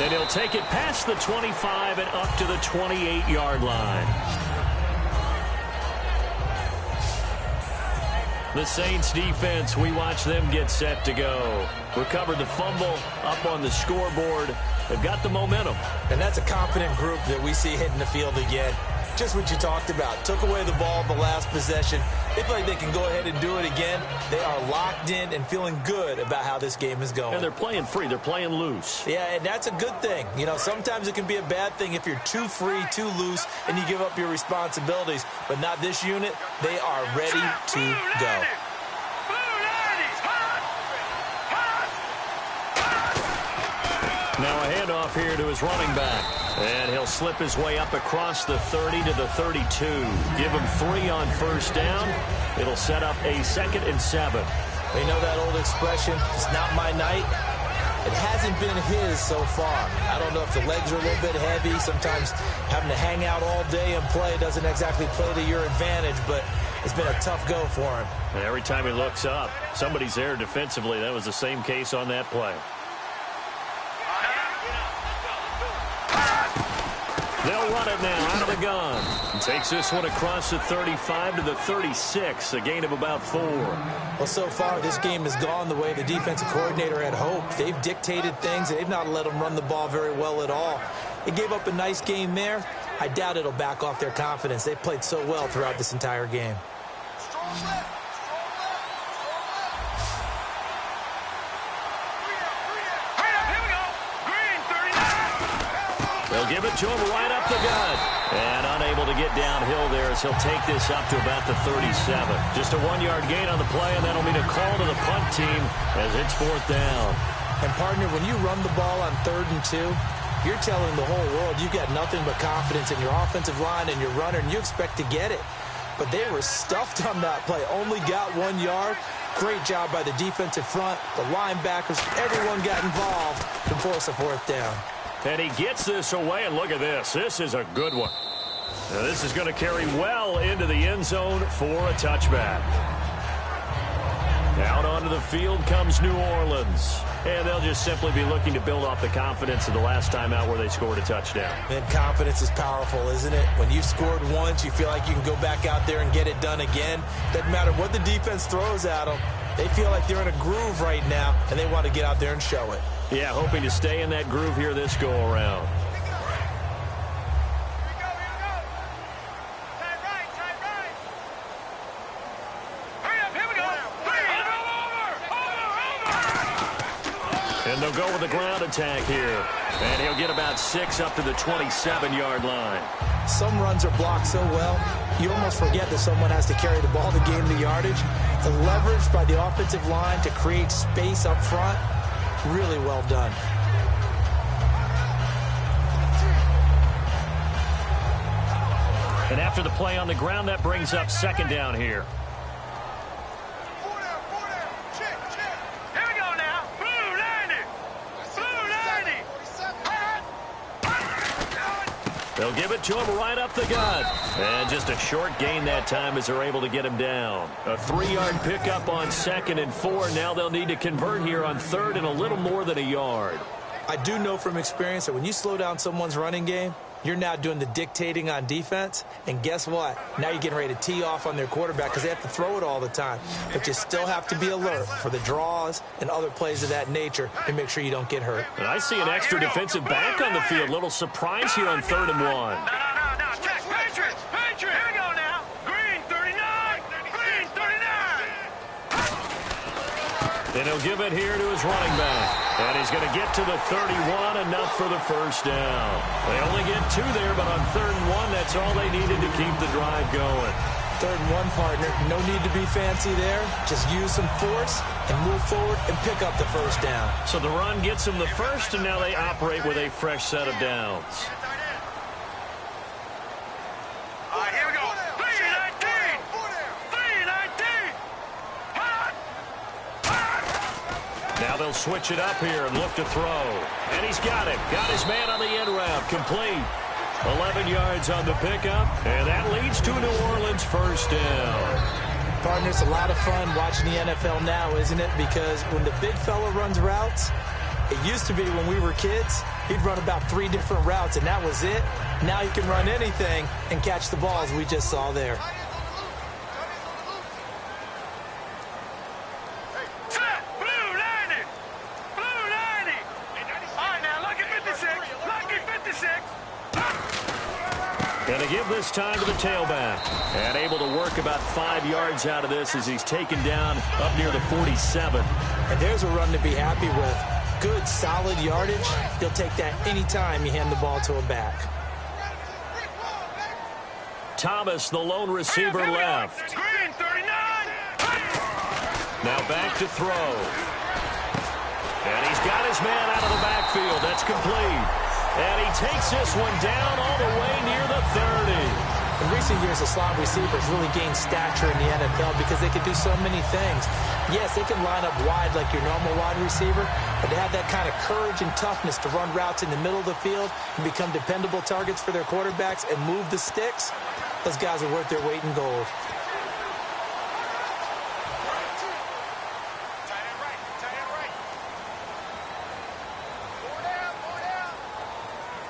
And he'll take it past the 25 and up to the 28-yard line. The Saints defense, we watch them get set to go. Recovered the fumble up on the scoreboard. They've got the momentum. And that's a confident group that we see hitting the field again. Just what you talked about. Took away the ball the last possession. They feel like they can go ahead and do it again. They are locked in and feeling good about how this game is going. And they're playing free. They're playing loose. Yeah, and that's a good thing. You know, sometimes it can be a bad thing if you're too free, too loose, and you give up your responsibilities. But not this unit. They are ready to go. Now a handoff here to his running back. And he'll slip his way up across the 30 to the 32. Give him 3 on first down. It'll set up a 2nd and 7. They know that old expression, it's not my night. It hasn't been his so far. I don't know if the legs are a little bit heavy. Sometimes having to hang out all day and play doesn't exactly play to your advantage, but it's been a tough go for him. And every time he looks up, somebody's there defensively. That was the same case on that play. They'll run it now out of the gun. And takes this one across the 35 to the 36, a gain of about 4. Well, so far, this game has gone the way the defensive coordinator had hoped. They've dictated things. They've not let them run the ball very well at all. They gave up a nice game there. I doubt it'll back off their confidence. They've played so well throughout this entire game. They'll give it to him right up the gut. And unable to get downhill there as he'll take this up to about the 37. Just a 1-yard gain on the play, and that'll mean a call to the punt team as it's 4th down. And, partner, when you run the ball on 3rd and 2, you're telling the whole world you've got nothing but confidence in your offensive line and your runner, and you expect to get it. But they were stuffed on that play. Only got 1 yard. Great job by the defensive front, the linebackers. Everyone got involved to force a 4th down. And he gets this away, and look at this. This is a good one. Now this is going to carry well into the end zone for a touchback. Out onto the field comes New Orleans. And they'll just simply be looking to build off the confidence of the last time out where they scored a touchdown. And confidence is powerful, isn't it? When you've scored once, you feel like you can go back out there and get it done again. Doesn't matter what the defense throws at them. They feel like they're in a groove right now, and they want to get out there and show it. Yeah, hoping to stay in that groove here this go-around. And they'll go with the ground attack here. And he'll get about 6 up to the 27-yard line. Some runs are blocked so well, you almost forget that someone has to carry the ball to gain the yardage. The leverage by the offensive line to create space up front, really well done. And after the play on the ground, that brings up second down here. They'll give it to him right up the gut. And just a short gain that time as they're able to get him down. A 3-yard pickup on 2nd and 4. Now they'll need to convert here on 3rd and a little more than a yard. I do know from experience that when you slow down someone's running game, you're now doing the dictating on defense. And guess what? Now you're getting ready to tee off on their quarterback because they have to throw it all the time. But you still have to be alert for the draws and other plays of that nature and make sure you don't get hurt. And I see an extra defensive back on the field. Little surprise here on 3rd and 1. No. Check. Patriots. Here we go now. Green 39. Green 39. Then he'll give it here to his running back. And he's going to get to the 31, enough for the first down. They only get 2 there, but on 3rd and 1, that's all they needed to keep the drive going. 3rd and 1, partner. No need to be fancy there. Just use some force and move forward and pick up the first down. So the run gets them the first, and now they operate with a fresh set of downs. All right, here we go. 319. 319. Now they'll switch it up here and look to throw. And he's got it. Got his man on the end route. Complete. 11 yards on the pickup. And that leads to New Orleans first down. Partner, it's a lot of fun watching the NFL now, isn't it? Because when the big fella runs routes, it used to be when we were kids, he'd run about 3 different routes, and that was it. Now he can run anything and catch the balls we just saw there. Going to give this time to the tailback. And able to work about 5 yards out of this as he's taken down up near the 47. And there's a run to be happy with. Good, solid yardage. He'll take that anytime you hand the ball to a back. Thomas, the lone receiver, left. Green 39. Now back to throw. And he's got his man out of the backfield. That's complete. And he takes this one down all the way near the 30. In recent years, the slot receivers really gained stature in the NFL because they can do so many things. Yes, they can line up wide like your normal wide receiver, but to have that kind of courage and toughness to run routes in the middle of the field and become dependable targets for their quarterbacks and move the sticks, those guys are worth their weight in gold.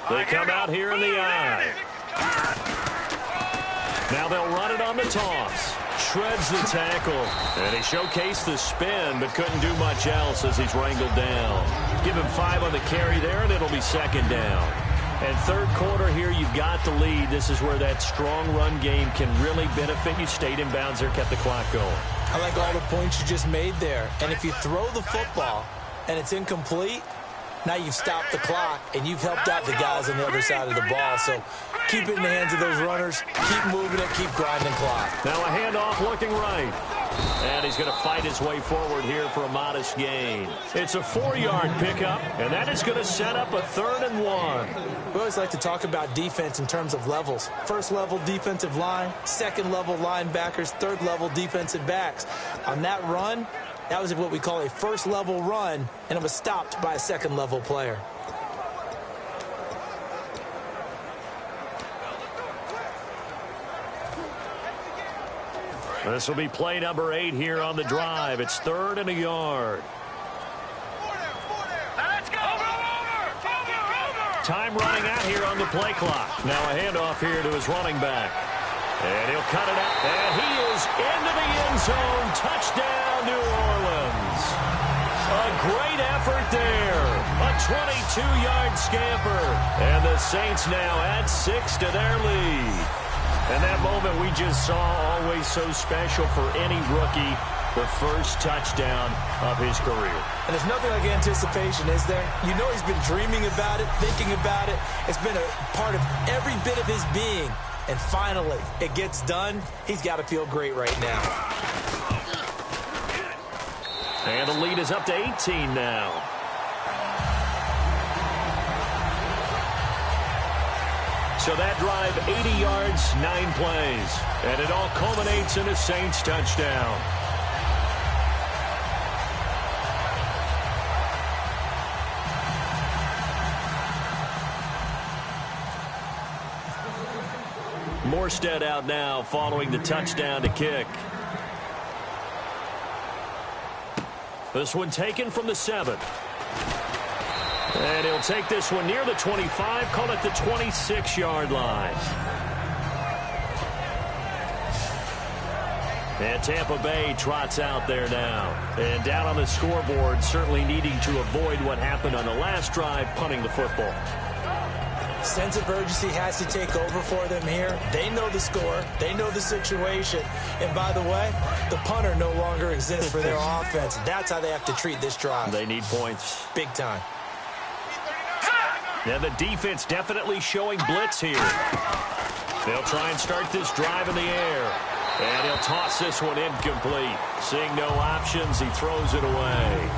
They come out here in the eye. Now they'll run it on the toss. Shreds the tackle. And he showcased the spin, but couldn't do much else as he's wrangled down. Give him 5 on the carry there, and it'll be second down. And third quarter here, you've got the lead. This is where that strong run game can really benefit you. Stayed in bounds there, kept the clock going. I like all the points you just made there. And if you throw the football and it's incomplete, now you've stopped the clock, and you've helped out the guys on the other side of the ball. So keep it in the hands of those runners. Keep moving it. Keep grinding clock. Now a handoff looking right. And he's going to fight his way forward here for a modest gain. It's a 4-yard pickup, and that is going to set up a 3rd and 1. We always like to talk about defense in terms of levels. First level defensive line, second level linebackers, third level defensive backs. On that run, that was what we call a first-level run, and it was stopped by a second-level player. This will be play number 8 here on the drive. It's 3rd and a yard. Now let's go. Over. Time running out here on the play clock. Now a handoff here to his running back. And he'll cut it out. And he is into the end zone. Touchdown, New Orleans. A great effort there. A 22-yard scamper. And the Saints now add 6 to their lead. And that moment we just saw, always so special for any rookie, the first touchdown of his career. And there's nothing like anticipation, is there? You know he's been dreaming about it, thinking about it. It's been a part of every bit of his being. And finally, it gets done. He's got to feel great right now. And the lead is up to 18 now. So that drive, 80 yards, 9 plays. And it all culminates in a Saints touchdown. Morstead out now following the touchdown to kick. This one taken from the 7. And he'll take this one near the 25, call it the 26-yard line. And Tampa Bay trots out there now. And down on the scoreboard, certainly needing to avoid what happened on the last drive, punting the football. Sense of urgency has to take over for them here. They know the score. They know the situation. And by the way, the punter no longer exists for their offense. That's how they have to treat this drive. They need points. Big time. Yeah, the defense definitely showing blitz here. They'll try and start this drive in the air. And he'll toss this one incomplete. Seeing no options, he throws it away.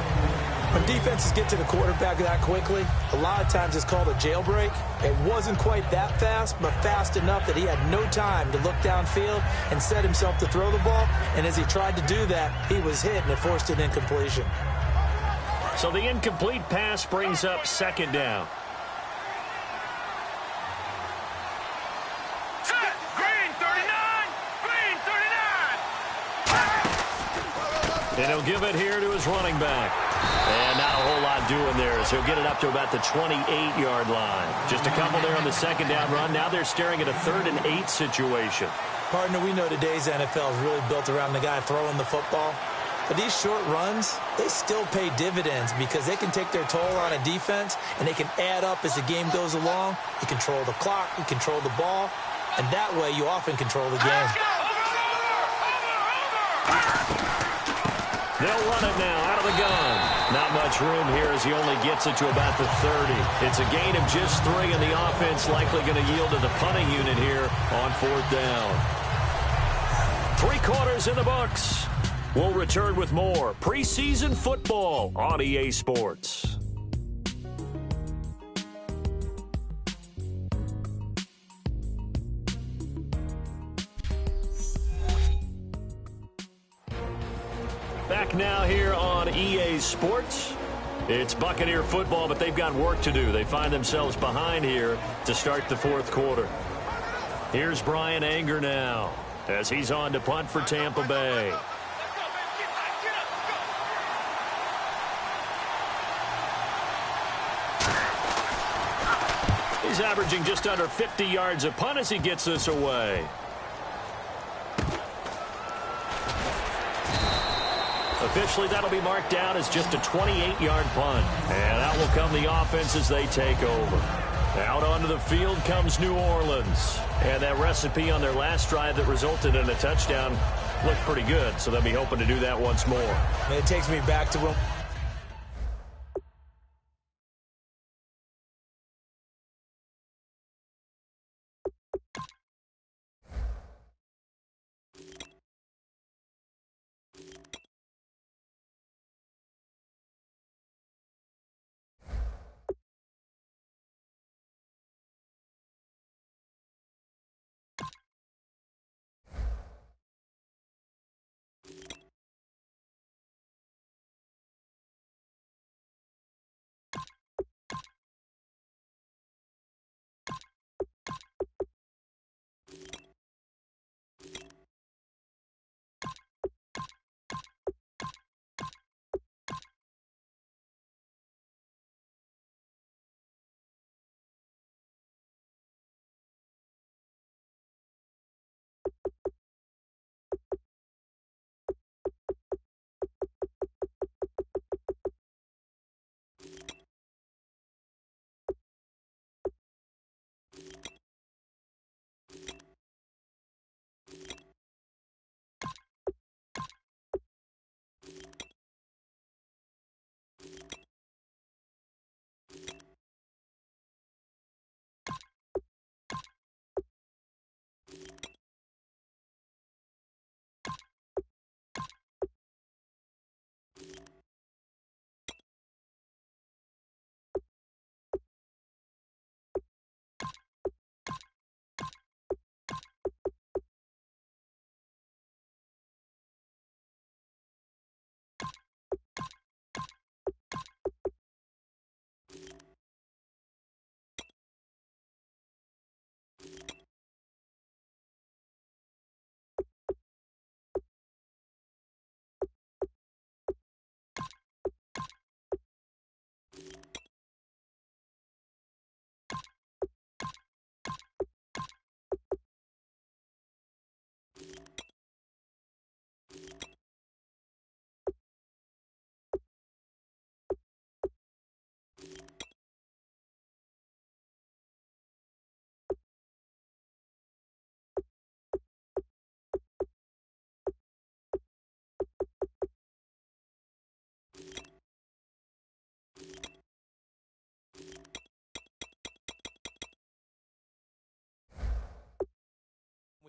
When defenses get to the quarterback that quickly, a lot of times it's called a jailbreak. It wasn't quite that fast, but fast enough that he had no time to look downfield and set himself to throw the ball. And as he tried to do that, he was hit, and it forced an incompletion. So the incomplete pass brings up 2nd down. And he'll give it here to his running back. And not a whole lot doing there as he'll get it up to about the 28-yard line. Just a couple there on the 2nd down run. Now they're staring at a 3rd and 8 situation. Partner, we know today's NFL is really built around the guy throwing the football. But these short runs, they still pay dividends because they can take their toll on a defense and they can add up as the game goes along. You control the clock, you control the ball, and that way you often control the game. They'll run it now out of the gun. Not much room here as he only gets it to about the 30. It's a gain of just 3, and the offense likely going to yield to the punting unit here on 4th down. 3 quarters in the books. We'll return with more preseason football on EA Sports. Back now here on EA Sports. It's Buccaneer football, but they've got work to do. They find themselves behind here to start the 4th quarter. Here's Brian Anger now as he's on to punt for Tampa Bay. He's averaging just under 50 yards a punt as he gets this away. Officially, that'll be marked down as just a 28-yard punt. And out will come the offense as they take over. Out onto the field comes New Orleans. And that recipe on their last drive that resulted in a touchdown looked pretty good, so they'll be hoping to do that once more. It takes me back to when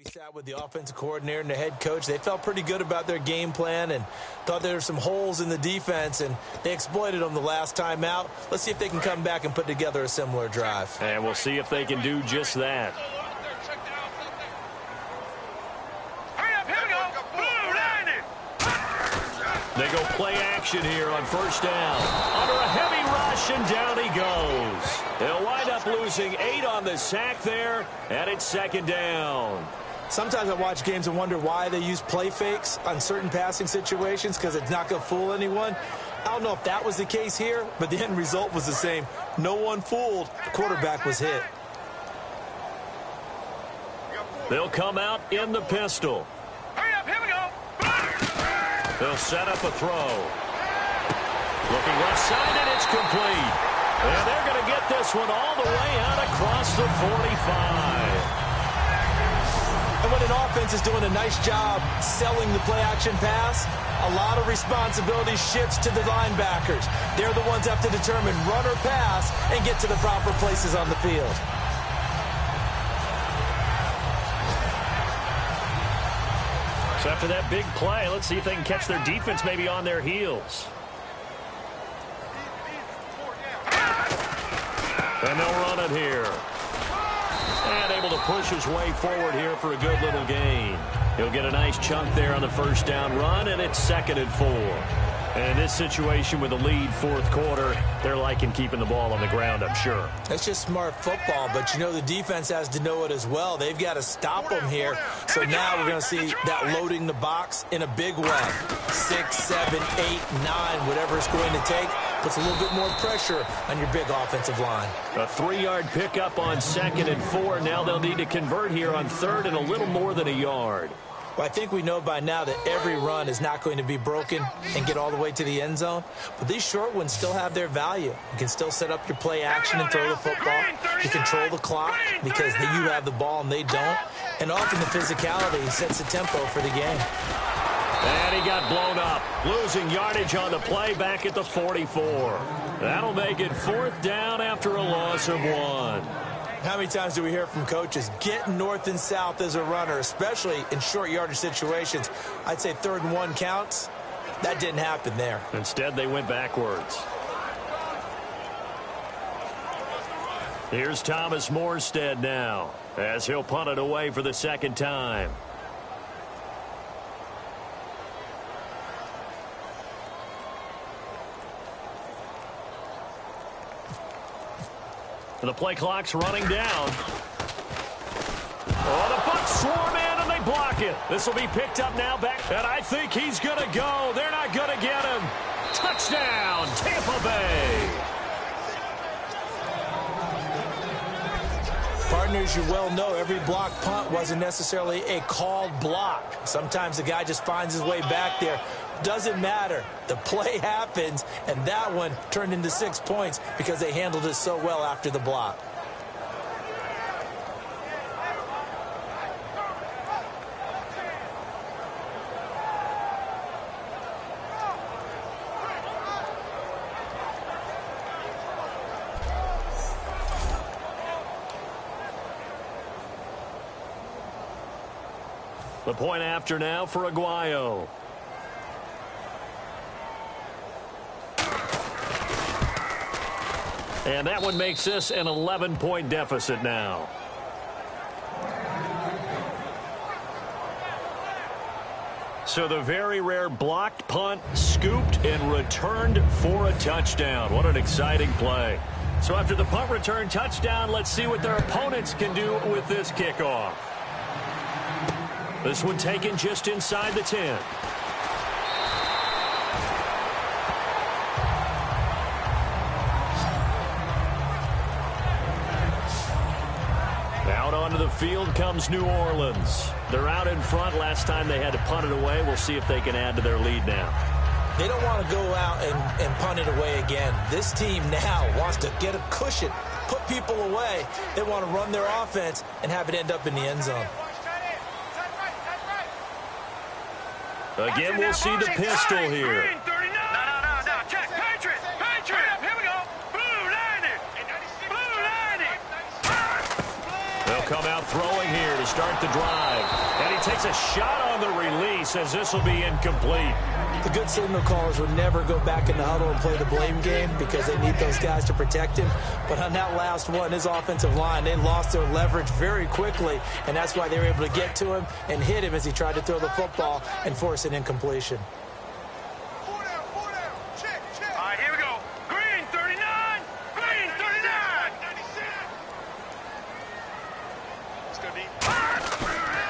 We sat with the offensive coordinator and the head coach. They felt pretty good about their game plan and thought there were some holes in the defense, and they exploited them the last time out. Let's see if they can come back and put together a similar drive. And we'll see if they can do just that. Hurry up, here we go. Blue, landing. They go play action here on first down. Under a heavy rush, and down he goes. They'll wind up losing 8 on the sack there, and it's second down. Sometimes I watch games and wonder why they use play fakes on certain passing situations, because it's not going to fool anyone. I don't know if that was the case here, but the end result was the same. No one fooled. The quarterback was hit. They'll come out in the pistol. Hurry up, here we go. They'll set up a throw. Looking left side, and it's complete. And they're going to get this one all the way out across the 45. And when an offense is doing a nice job selling the play-action pass, a lot of responsibility shifts to the linebackers. They're the ones that have to determine run or pass and get to the proper places on the field. So after that big play, let's see if they can catch their defense maybe on their heels. And they'll run it here. And able to push his way forward here for a good little gain. He'll get a nice chunk there on the first down run, and it's 2nd and 4. And in this situation with a lead fourth quarter, they're liking keeping the ball on the ground, I'm sure. That's just smart football, but you know the defense has to know it as well. They've got to stop them here. So now we're going to see that loading the box in a big way. 6, 7, 8, 9, whatever it's going to take. Puts a little bit more pressure on your big offensive line. A 3-yard pickup on 2nd and 4. Now they'll need to convert here on 3rd and a little more than a yard. Well, I think we know by now that every run is not going to be broken and get all the way to the end zone. But these short ones still have their value. You can still set up your play action and throw the football. You control the clock because you have the ball and they don't. And often the physicality sets the tempo for the game. And he got blown up, losing yardage on the play back at the 44. That'll make it 4th down after a loss of 1. How many times do we hear from coaches getting north and south as a runner, especially in short yardage situations? I'd say 3rd and 1 counts. That didn't happen there. Instead, they went backwards. Here's Thomas Morstead now, as he'll punt it away for the 2nd time. The play clock's running down. Oh, the Bucs swarm in, and they block it. This will be picked up now back. And I think he's going to go. They're not going to get him. Touchdown, Tampa Bay. Partners, you well know every block punt wasn't necessarily a called block. Sometimes the guy just finds his way back there. Doesn't matter. The play happens, and that one turned into 6 points because they handled it so well after the block. The point after now for Aguayo. And that one makes this an 11-point deficit now. So the very rare blocked punt, scooped and returned for a touchdown. What an exciting play. So after the punt return touchdown, let's see what their opponents can do with this kickoff. This one taken just inside the 10. Out onto the field comes New Orleans. They're out in front. Last time they had to punt it away. We'll see if they can add to their lead now. They don't want to go out and punt it away again. This team now wants to get a cushion, put people away. They want to run their offense and have it end up in the end zone. Again, we'll see the pistol here. No. Check. Patriots. Here we go. Blue lining. Blue lining. They'll come out throwing here to start the drive. And he takes a shot on the release as this will be incomplete. The good signal callers would never go back in the huddle and play the blame game because they need those guys to protect him. But on that last one, his offensive line, they lost their leverage very quickly, and that's why they were able to get to him and hit him as he tried to throw the football and force an incompletion.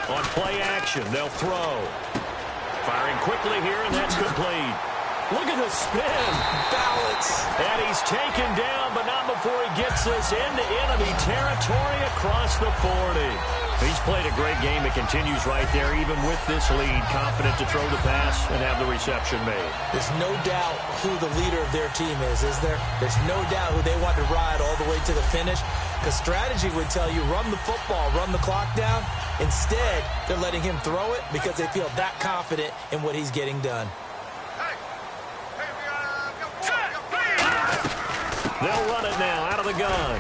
On play action, they'll throw. Firing quickly here, and that's complete. Look at the spin. Balance. And he's taken down, but not before he gets this into enemy territory across the 40. He's played a great game. It continues right there, even with this lead. Confident to throw the pass and have the reception made. There's no doubt who the leader of their team is there? There's no doubt who they want to ride all the way to the finish. Because strategy would tell you, run the football, run the clock down. Instead, they're letting him throw it because they feel that confident in what he's getting done. They'll run it now out of the gun.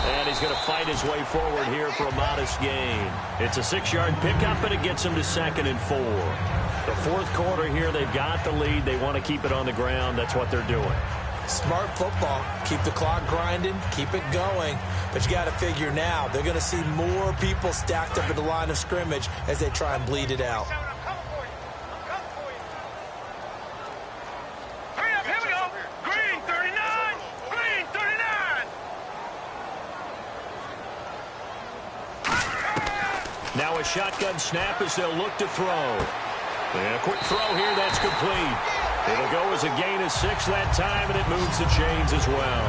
And he's going to fight his way forward here for a modest gain. It's a 6-yard pickup, and it gets him to 2nd and 4. The fourth quarter here, they've got the lead. They want to keep it on the ground. That's what they're doing. Smart football. Keep the clock grinding. Keep it going. But you got to figure now, they're going to see more people stacked up at the line of scrimmage as they try and bleed it out. Now a shotgun snap as they'll look to throw. And a quick throw here, that's complete. It'll go as a gain of 6 that time, and it moves the chains as well.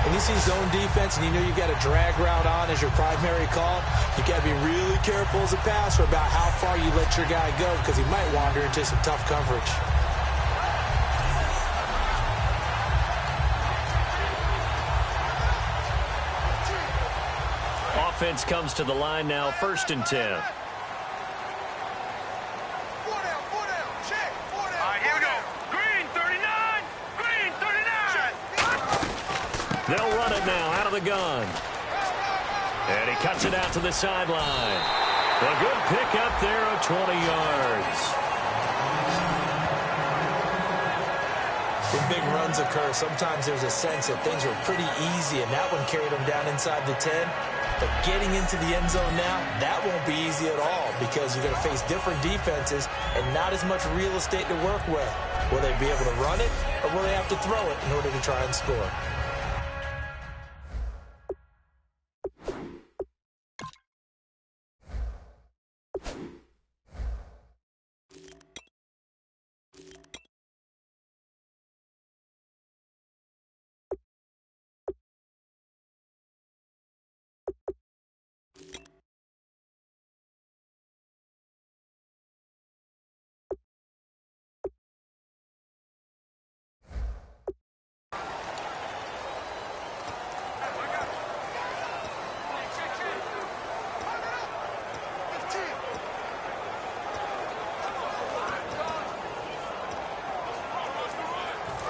When you see zone defense and you know you've got a drag route on as your primary call, you got to be really careful as a passer about how far you let your guy go because he might wander into some tough coverage. Offense comes to the line now, 1st and 10. They'll run it now out of the gun. And he cuts it out to the sideline. A good pick up there of 20 yards. When big runs occur, sometimes there's a sense that things were pretty easy, and that one carried them down inside the 10. But getting into the end zone now, that won't be easy at all because you're going to face different defenses and not as much real estate to work with. Will they be able to run it, or will they have to throw it in order to try and score?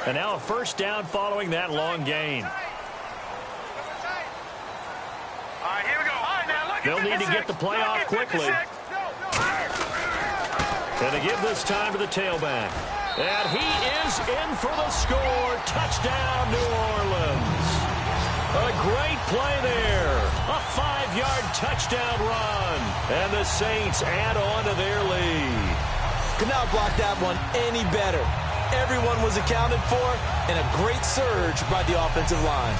And now a 1st down following that long gain. They'll need to get the play off quickly. And they give this time to the tailback. And he is in for the score. Touchdown, New Orleans. A great play there. A 5-yard touchdown run. And the Saints add on to their lead. Could not block that one any better. Everyone was accounted for, and a great surge by the offensive line.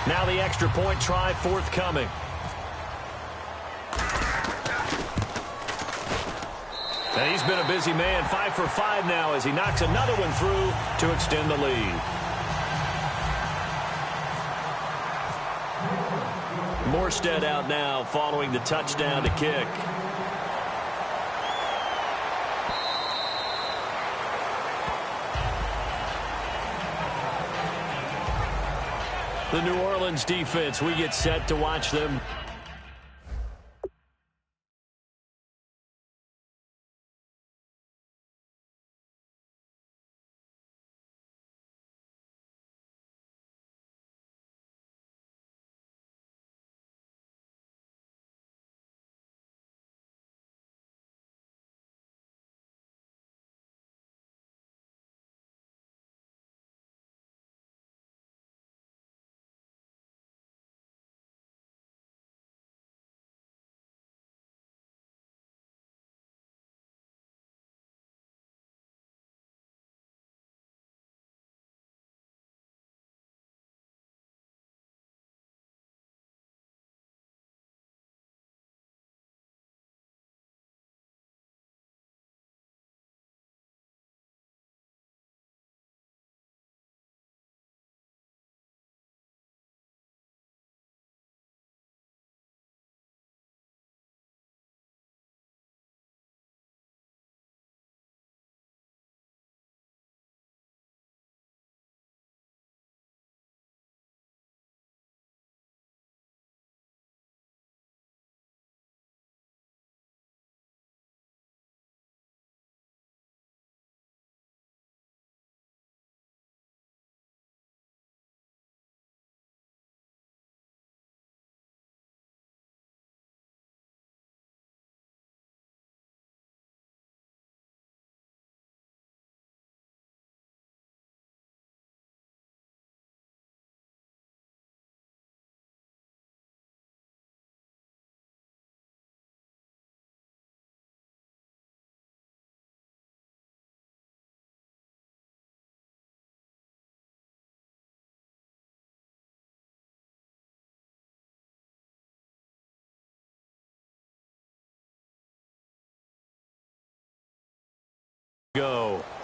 Now the extra point try forthcoming. And he's been a busy man, 5 for 5 now as he knocks another one through to extend the lead. Morstead out now following the touchdown to kick. The New Orleans defense, we get set to watch them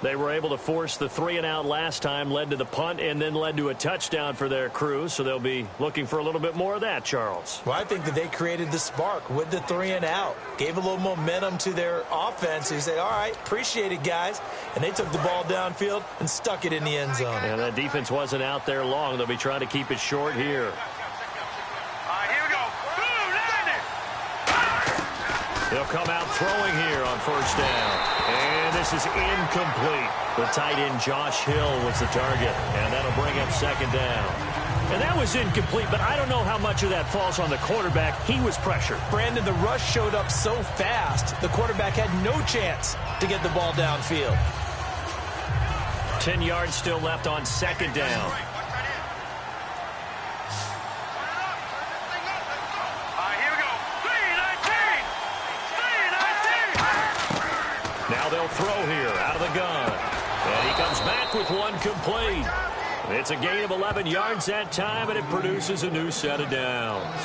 They were able to force the 3-and-out last time, led to the punt, and then led to a touchdown for their crew. So they'll be looking for a little bit more of that, Charles. Well, I think that they created the spark with the 3-and-out. Gave a little momentum to their offense. They said, all right, appreciate it, guys. And they took the ball downfield and stuck it in the end zone. And that defense wasn't out there long. They'll be trying to keep it short here. They'll come out throwing here on first down. And this is incomplete. The tight end Josh Hill was the target. And that'll bring up second down. And that was incomplete, but I don't know how much of that falls on the quarterback. He was pressured. Brandon, the rush showed up so fast, the quarterback had no chance to get the ball downfield. 10 yards still left on second down. Now they'll throw here out of the gun. And he comes back with one complete. It's a gain of 11 yards that time, and it produces a new set of downs.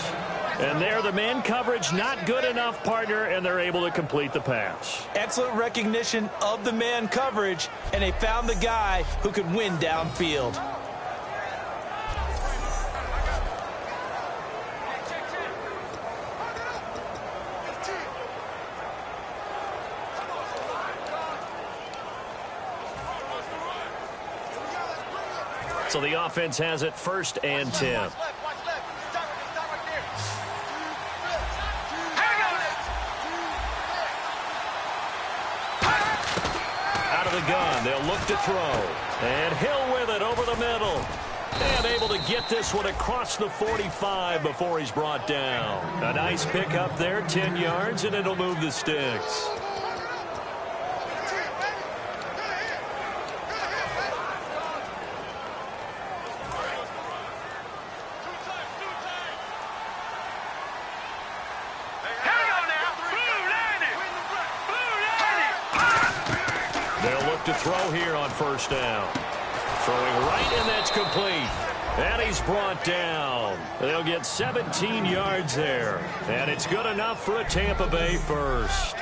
And there, the man coverage not good enough, partner, and they're able to complete the pass. Excellent recognition of the man coverage, and they found the guy who could win downfield. So the offense has it 1st and 10. Out of the gun, they'll look to throw. And Hill with it over the middle. And able to get this one across the 45 before he's brought down. A nice pickup there, 10 yards, and it'll move the sticks. To throw here on first down. Throwing right, and that's complete. And he's brought down. They'll get 17 yards there. And it's good enough for a Tampa Bay first.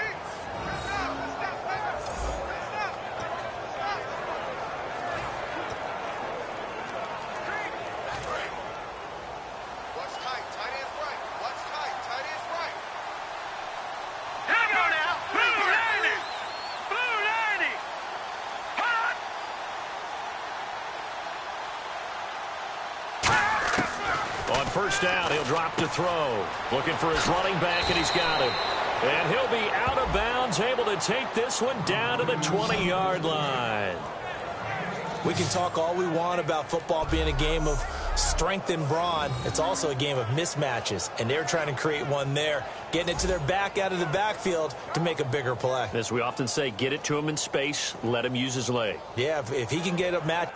First down, he'll drop to throw. Looking for his running back, and he's got him. And he'll be out of bounds, able to take this one down to the 20-yard line. We can talk all we want about football being a game of strength and brawn. It's also a game of mismatches, and they're trying to create one there, getting it to their back out of the backfield to make a bigger play. As we often say, get it to him in space, let him use his leg. Yeah, if he can get a match.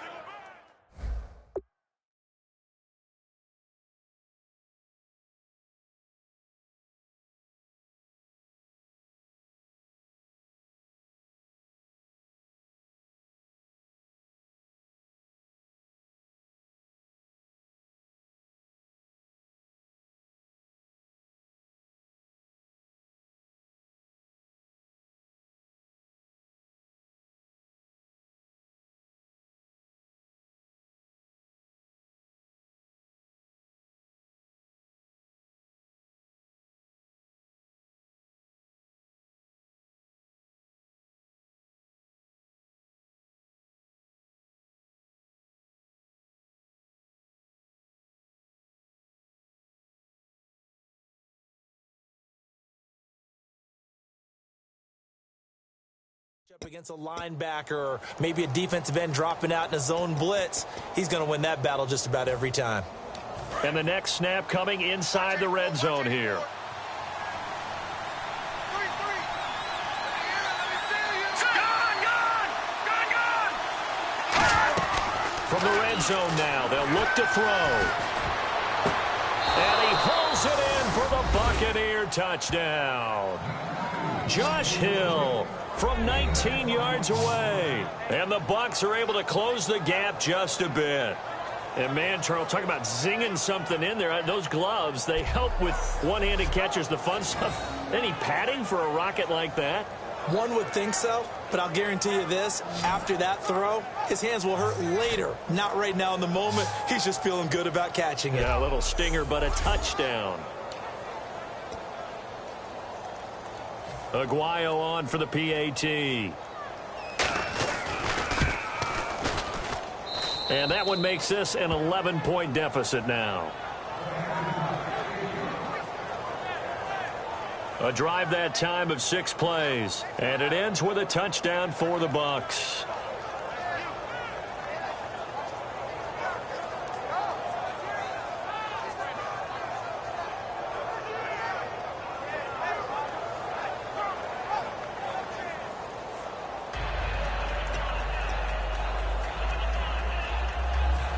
Up against a linebacker or maybe a defensive end dropping out in a zone blitz, he's going to win that battle just about every time. And the next snap coming inside the red zone here. From the red zone now, they'll look to throw. And he pulls it in for the Buccaneer touchdown. Josh Hill from 19 yards away. And the Bucs are able to close the gap just a bit. And, man, Charles, talk about zinging something in there. Those gloves, they help with one-handed catches, the fun stuff. Any padding for a rocket like that? One would think so, but I'll guarantee you this. After that throw, his hands will hurt later. Not right now in the moment. He's just feeling good about catching it. Yeah, a little stinger, but a touchdown. Aguayo on for the PAT. And that one makes this an 11-point deficit now. A drive that time of 6 plays. And it ends with a touchdown for the Bucs.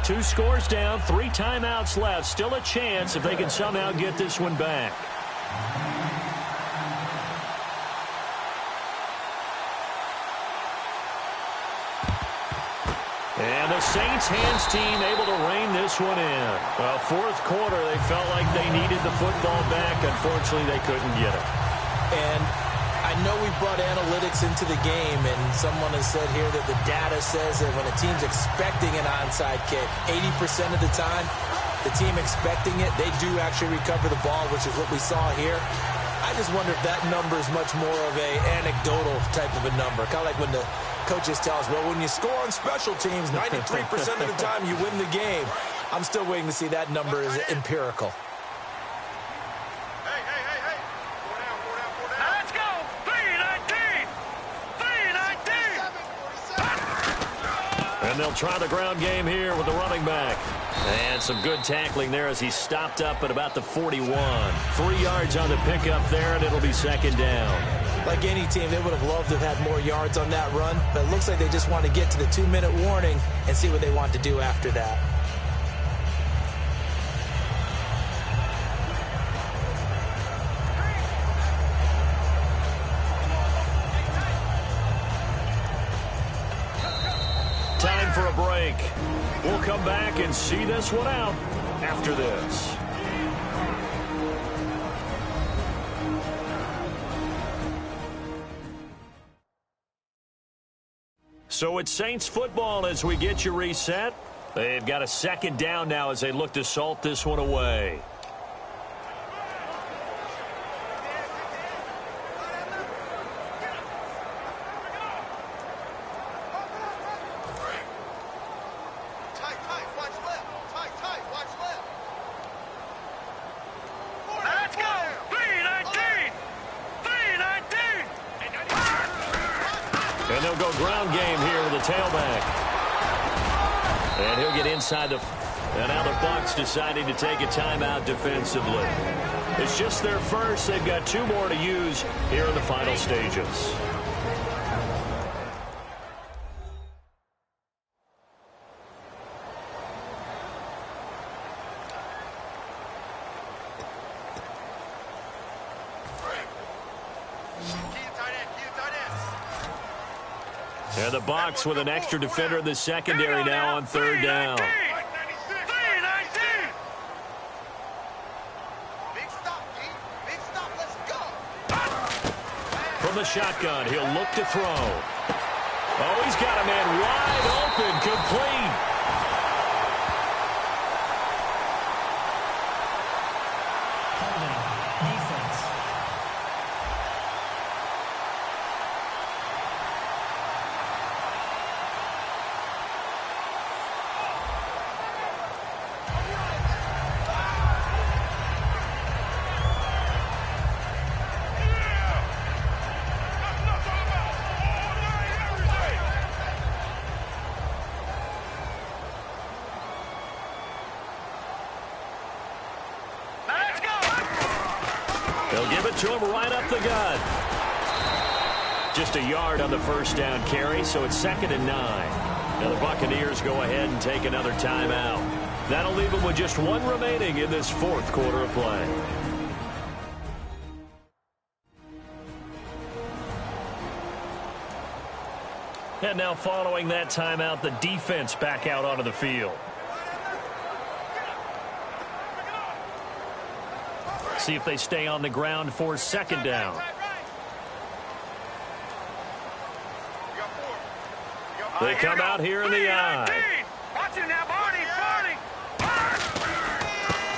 Two scores down, 3 timeouts left. Still a chance if they can somehow get this one back. And the Saints hands team able to rein this one in. Well, fourth quarter, they felt like they needed the football back. Unfortunately, they couldn't get it. And I know we brought analytics into the game, and someone has said here that the data says that when a team's expecting an onside kick, 80% of the time, the team expecting it, they do actually recover the ball, which is what we saw here. I just wonder if that number is much more of a anecdotal type of a number. Kind of like when the coaches tell us, well, when you score on special teams, 93% of the time you win the game. I'm still waiting to see that number is empirical. Let's go! 319! 319! And they'll try the ground game here with the running back. And some good tackling there as he stopped up at about the 41. 3 yards on the pickup there, and it'll be second down. Like any team, they would have loved to have had more yards on that run, but it looks like they just want to get to the 2-minute warning and see what they want to do after that. Time for a break. We'll come back and see this one out after this. So it's Saints football as we get you reset. They've got a second down now as they look to salt this one away. Let's go! 319! 319! And they'll go ground game here with the tailback. And he'll get inside the... And now the Bucs deciding to take a timeout defensively. It's just their first. They've got 2 more to use here in the final stages. And the Bucs with an extra defender in the secondary now on third down. 319! From the shotgun, he'll look to throw. Oh, he's got a man wide open, complete. They'll give it to him right up the gut. Just a yard on the first down carry, so it's 2nd and 9. Now the Buccaneers go ahead and take another timeout. That'll leave them with just 1 remaining in this 4th quarter of play. And now following that timeout, the defense back out onto the field. See if they stay on the ground for 2nd down. They come out here in the eye. Watch him now, Barney.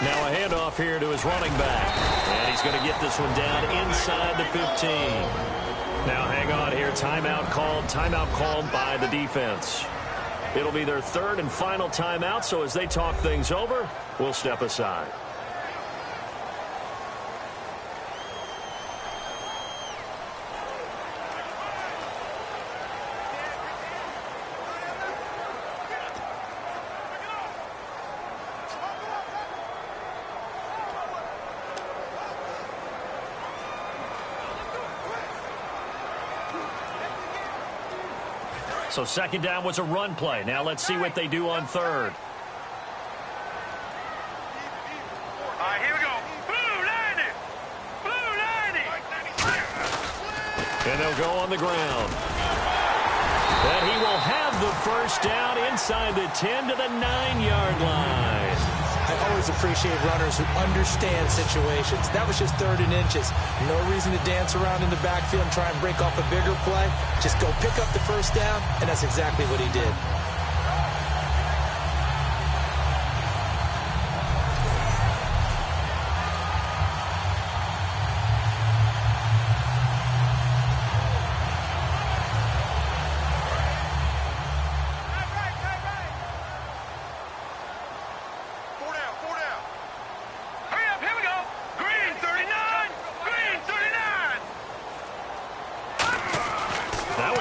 Now a handoff here to his running back. And he's going to get this one down inside the 15. Now hang on here. Timeout called by the defense. It'll be their third and final timeout, so as they talk things over, we'll step aside. So second down was a run play. Now let's see what they do on third. All right, here we go. Blue 90. Blue 90. And they'll go on the ground. And he will have the first down inside the 10 to the 9-yard line. I always appreciate runners who understand situations. That was just 3rd and inches. No reason to dance around in the backfield and try and break off a bigger play. Just go pick up the first down, and that's exactly what he did.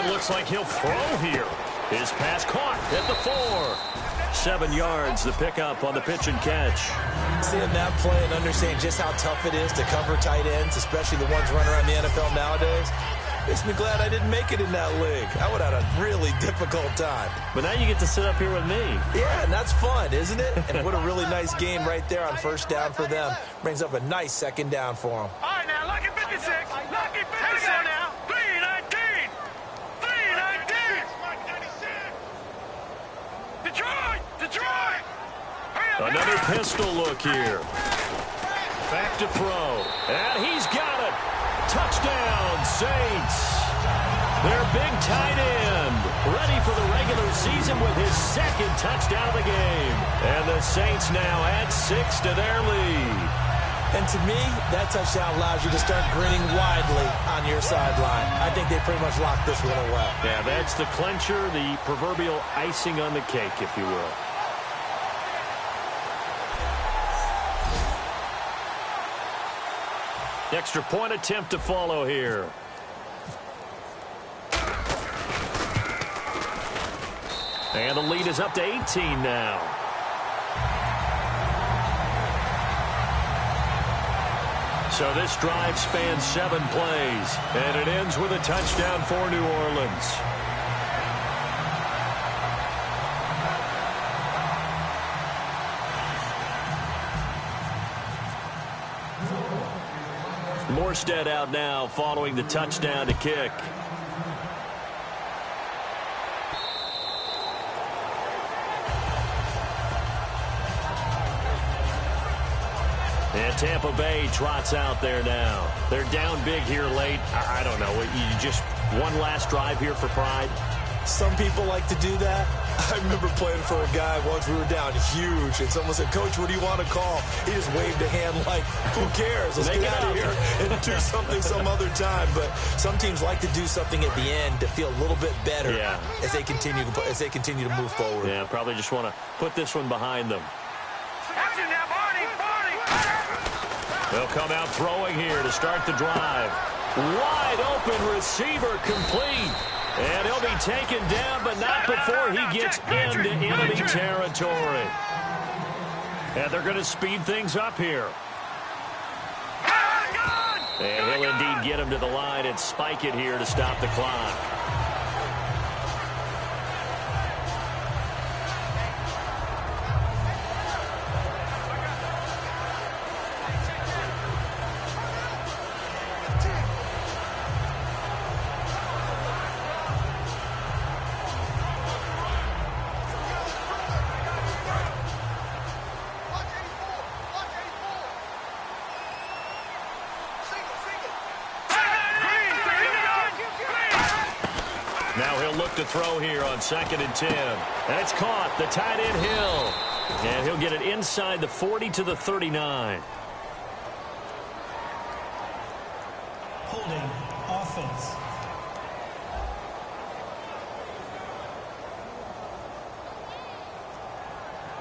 Looks like he'll throw here. His pass caught at the 4. 7 yards, the pickup on the pitch and catch. Seeing that play and understanding just how tough it is to cover tight ends, especially the ones running around the NFL nowadays, makes me glad I didn't make it in that league. I would have had a really difficult time. But now you get to sit up here with me. Yeah, and that's fun, isn't it? And what a really nice game right there on first down for them. Brings up a nice second down for them. All right, now, lucky 56. Lucky 56 now. 319. 319. Detroit. Another pistol look here. Back to throw. And he's got it. Touchdown, Saints. Their big tight end ready for the regular season with his second touchdown of the game. And the Saints now add 6 to their lead. And to me, that touchdown allows you to start grinning widely on your sideline. I think they pretty much locked this one away. Yeah, that's the clincher, the proverbial icing on the cake, if you will. Extra point attempt to follow here. And the lead is up to 18 now. So this drive spans 7 plays, and it ends with a touchdown for New Orleans. Morstead out now following the touchdown to kick. And Tampa Bay trots out there now. They're down big here late. I don't know. You just one last drive here for pride? Some people like to do that. I remember playing for a guy once we were down huge, and someone said, "Coach, what do you want to call?" He just waved a hand like, "Who cares? Let's get out of here and do something some other time." But some teams like to do something at the end to feel a little bit better as they continue to move forward. Yeah, probably just want to put this one behind them. Action now, Barney. They'll come out throwing here to start the drive. Wide open receiver complete. And he'll be taken down, but not before he gets into enemy territory. And they're going to speed things up here. And he'll indeed get him to the line and spike it here to stop the clock. to throw here on 2nd and 10. And it's caught. The tight end Hill. And he'll get it inside the 40 to the 39. Holding offense.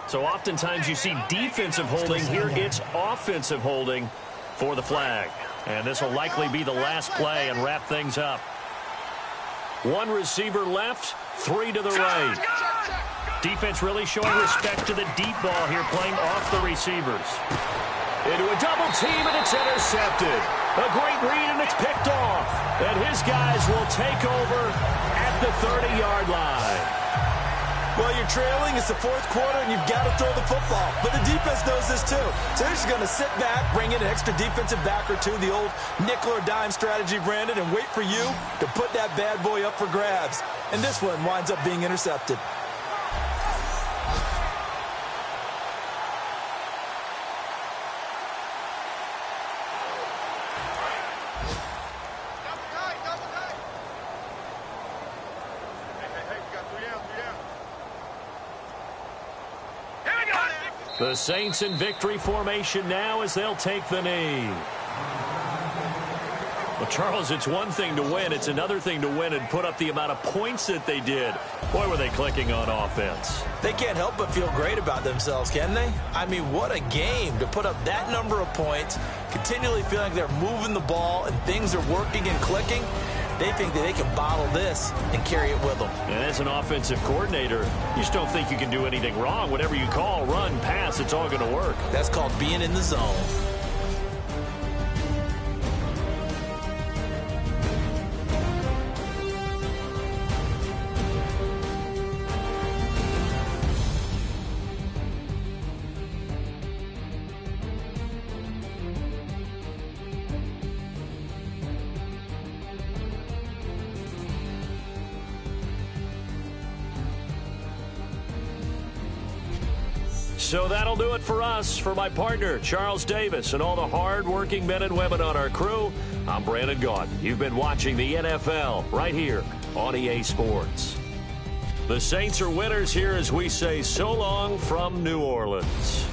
So oftentimes you see defensive holding. Here it's offensive holding for the flag. And this will likely be the last play and wrap things up. One receiver left, 3 to the right. Defense really showing respect to the deep ball here, playing off the receivers. Into a double team, and it's intercepted. A great read, and it's picked off. And his guys will take over at the 30-yard line. Well, you're trailing. It's the 4th quarter, and you've got to throw the football. But the defense knows this, too. So they're just going to sit back, bring in an extra defensive back or two, the old nickel or dime strategy, Brandon, and wait for you to put that bad boy up for grabs. And this one winds up being intercepted. The Saints in victory formation now as they'll take the knee. Well, Charles, it's one thing to win. It's another thing to win and put up the amount of points that they did. Boy, were they clicking on offense. They can't help but feel great about themselves, can they? I mean, what a game to put up that number of points, continually feeling like they're moving the ball and things are working and clicking. They think that they can bottle this and carry it with them. And as an offensive coordinator, you just don't think you can do anything wrong. Whatever you call, run, pass, it's all going to work. That's called being in the zone. So that'll do it for us. For my partner, Charles Davis, and all the hard-working men and women on our crew, I'm Brandon Gaudin. You've been watching the NFL right here on EA Sports. The Saints are winners here as we say so long from New Orleans.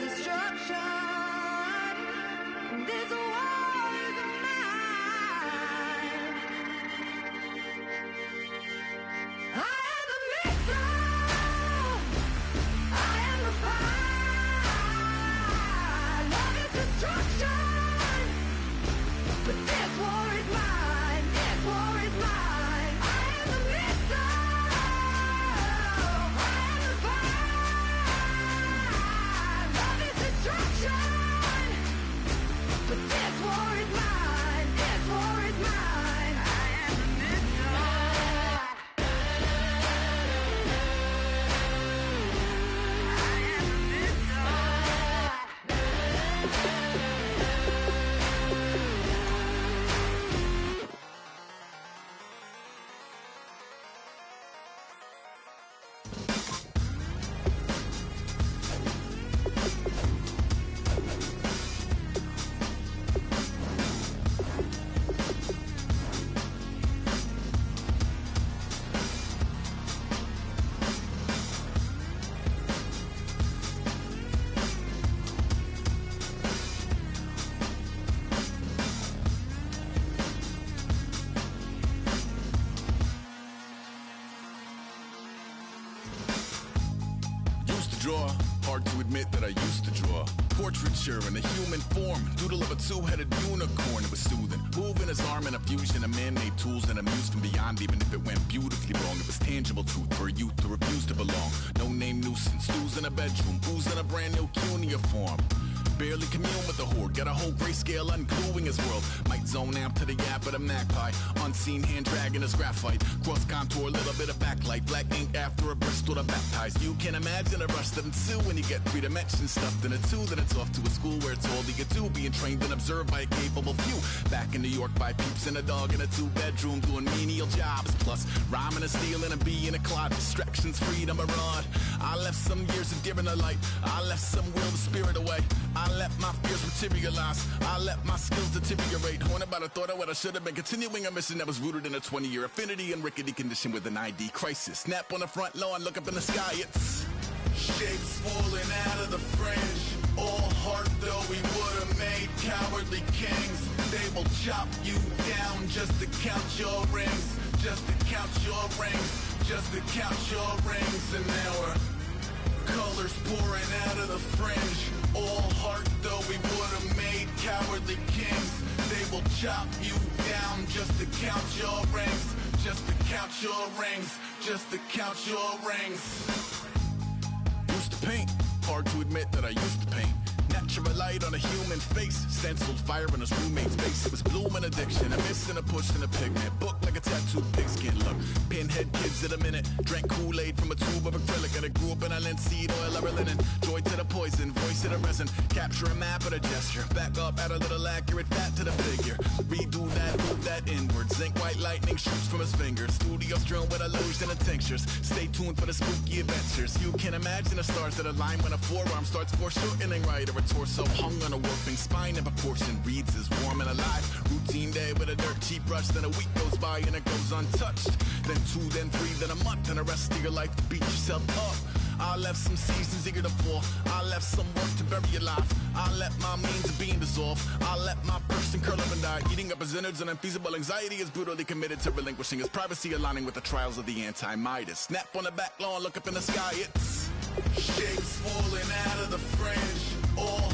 destruction. This war is mine. I am the missile. I am the fire. Love is destruction. But this war is mine. This war is mine. I am the missile. I am the fire. Love is destruction. But this war is mine. This war is mine. I am the missile. I am the Used to draw, hard to admit that I used to draw. Portraiture in a human form, doodle of a two-headed unicorn. It was soothing, moving his arm in a fusion of man-made tools and amused from beyond. Even if it went beautifully wrong, it was tangible truth for a youth to refuse to belong. No-name nuisance, stews in a bedroom, booze in a brand new cuneiform. Barely commune with the horde, got a whole grayscale ungluing his world. Might zone out to the yap of the magpie, unseen hand dragging his graphite. Cross contour, little bit of backlight, black ink after a Bristol to baptize. You can imagine a rush that ensue when you get 3 dimensions stuffed in a 2. Then it's off to a school where it's all you do, being trained and observed by a capable few. Back in New York by peeps and a dog in a 2-bedroom doing menial jobs. Plus rhyming and stealing and being a clod, distractions, freedom, a rod. I left some years of giving a light, I left some will the spirit away. I let my fears materialize, I let my skills deteriorate. Haunted by the thought of what I should have been, continuing a mission that was rooted in a 20-year affinity and rickety condition with an ID crisis. Snap on the front lawn, look up in the sky, it's shapes falling out of the fringe. All heart though we would have made cowardly kings. They will chop you down just to count your rings. Just to count your rings. Just to count your rings. And now we're colors pouring out of the fringe. All heart though we would have made cowardly kings. They will chop you down just to count your rings. Just to count your rings. Just to count your rings. Used to paint, hard to admit that I used to paint. Natural light on a human face, stenciled fire in his roommate's face. It was bloom and addiction, a miss and a push and a pigment. Book like a tattooed pigskin look. Pinhead kids in a minute, drank Kool-Aid from a tube of acrylic. And I grew up in a linseed oil of linen. Joy to the poison, voice to the resin. Capture a map of a gesture. Back up, add a little accurate fat to the figure. Redo that, move that inward. Zinc white lightning shoots from his fingers. Studio strewn with illusion and tinctures. Stay tuned for the spooky adventures. You can imagine the stars that align when a forearm starts foreshortening right. Or a torso hung on a warping spine in proportion. Reads as warm and alive. Routine day with a dirt cheap brush. Then a week goes by and it goes untouched. Then 2, then 3, then a month. And the rest of your life to beat yourself up. I left some seasons eager to fall. I left some work to bury your life. I let my means of being dissolved. I let my person curl up and die. Eating up his innards and unfeasible anxiety is brutally committed to relinquishing his privacy, aligning with the trials of the anti-Midas. Snap on the back lawn, look up in the sky, it's shapes falling out of the fringe. All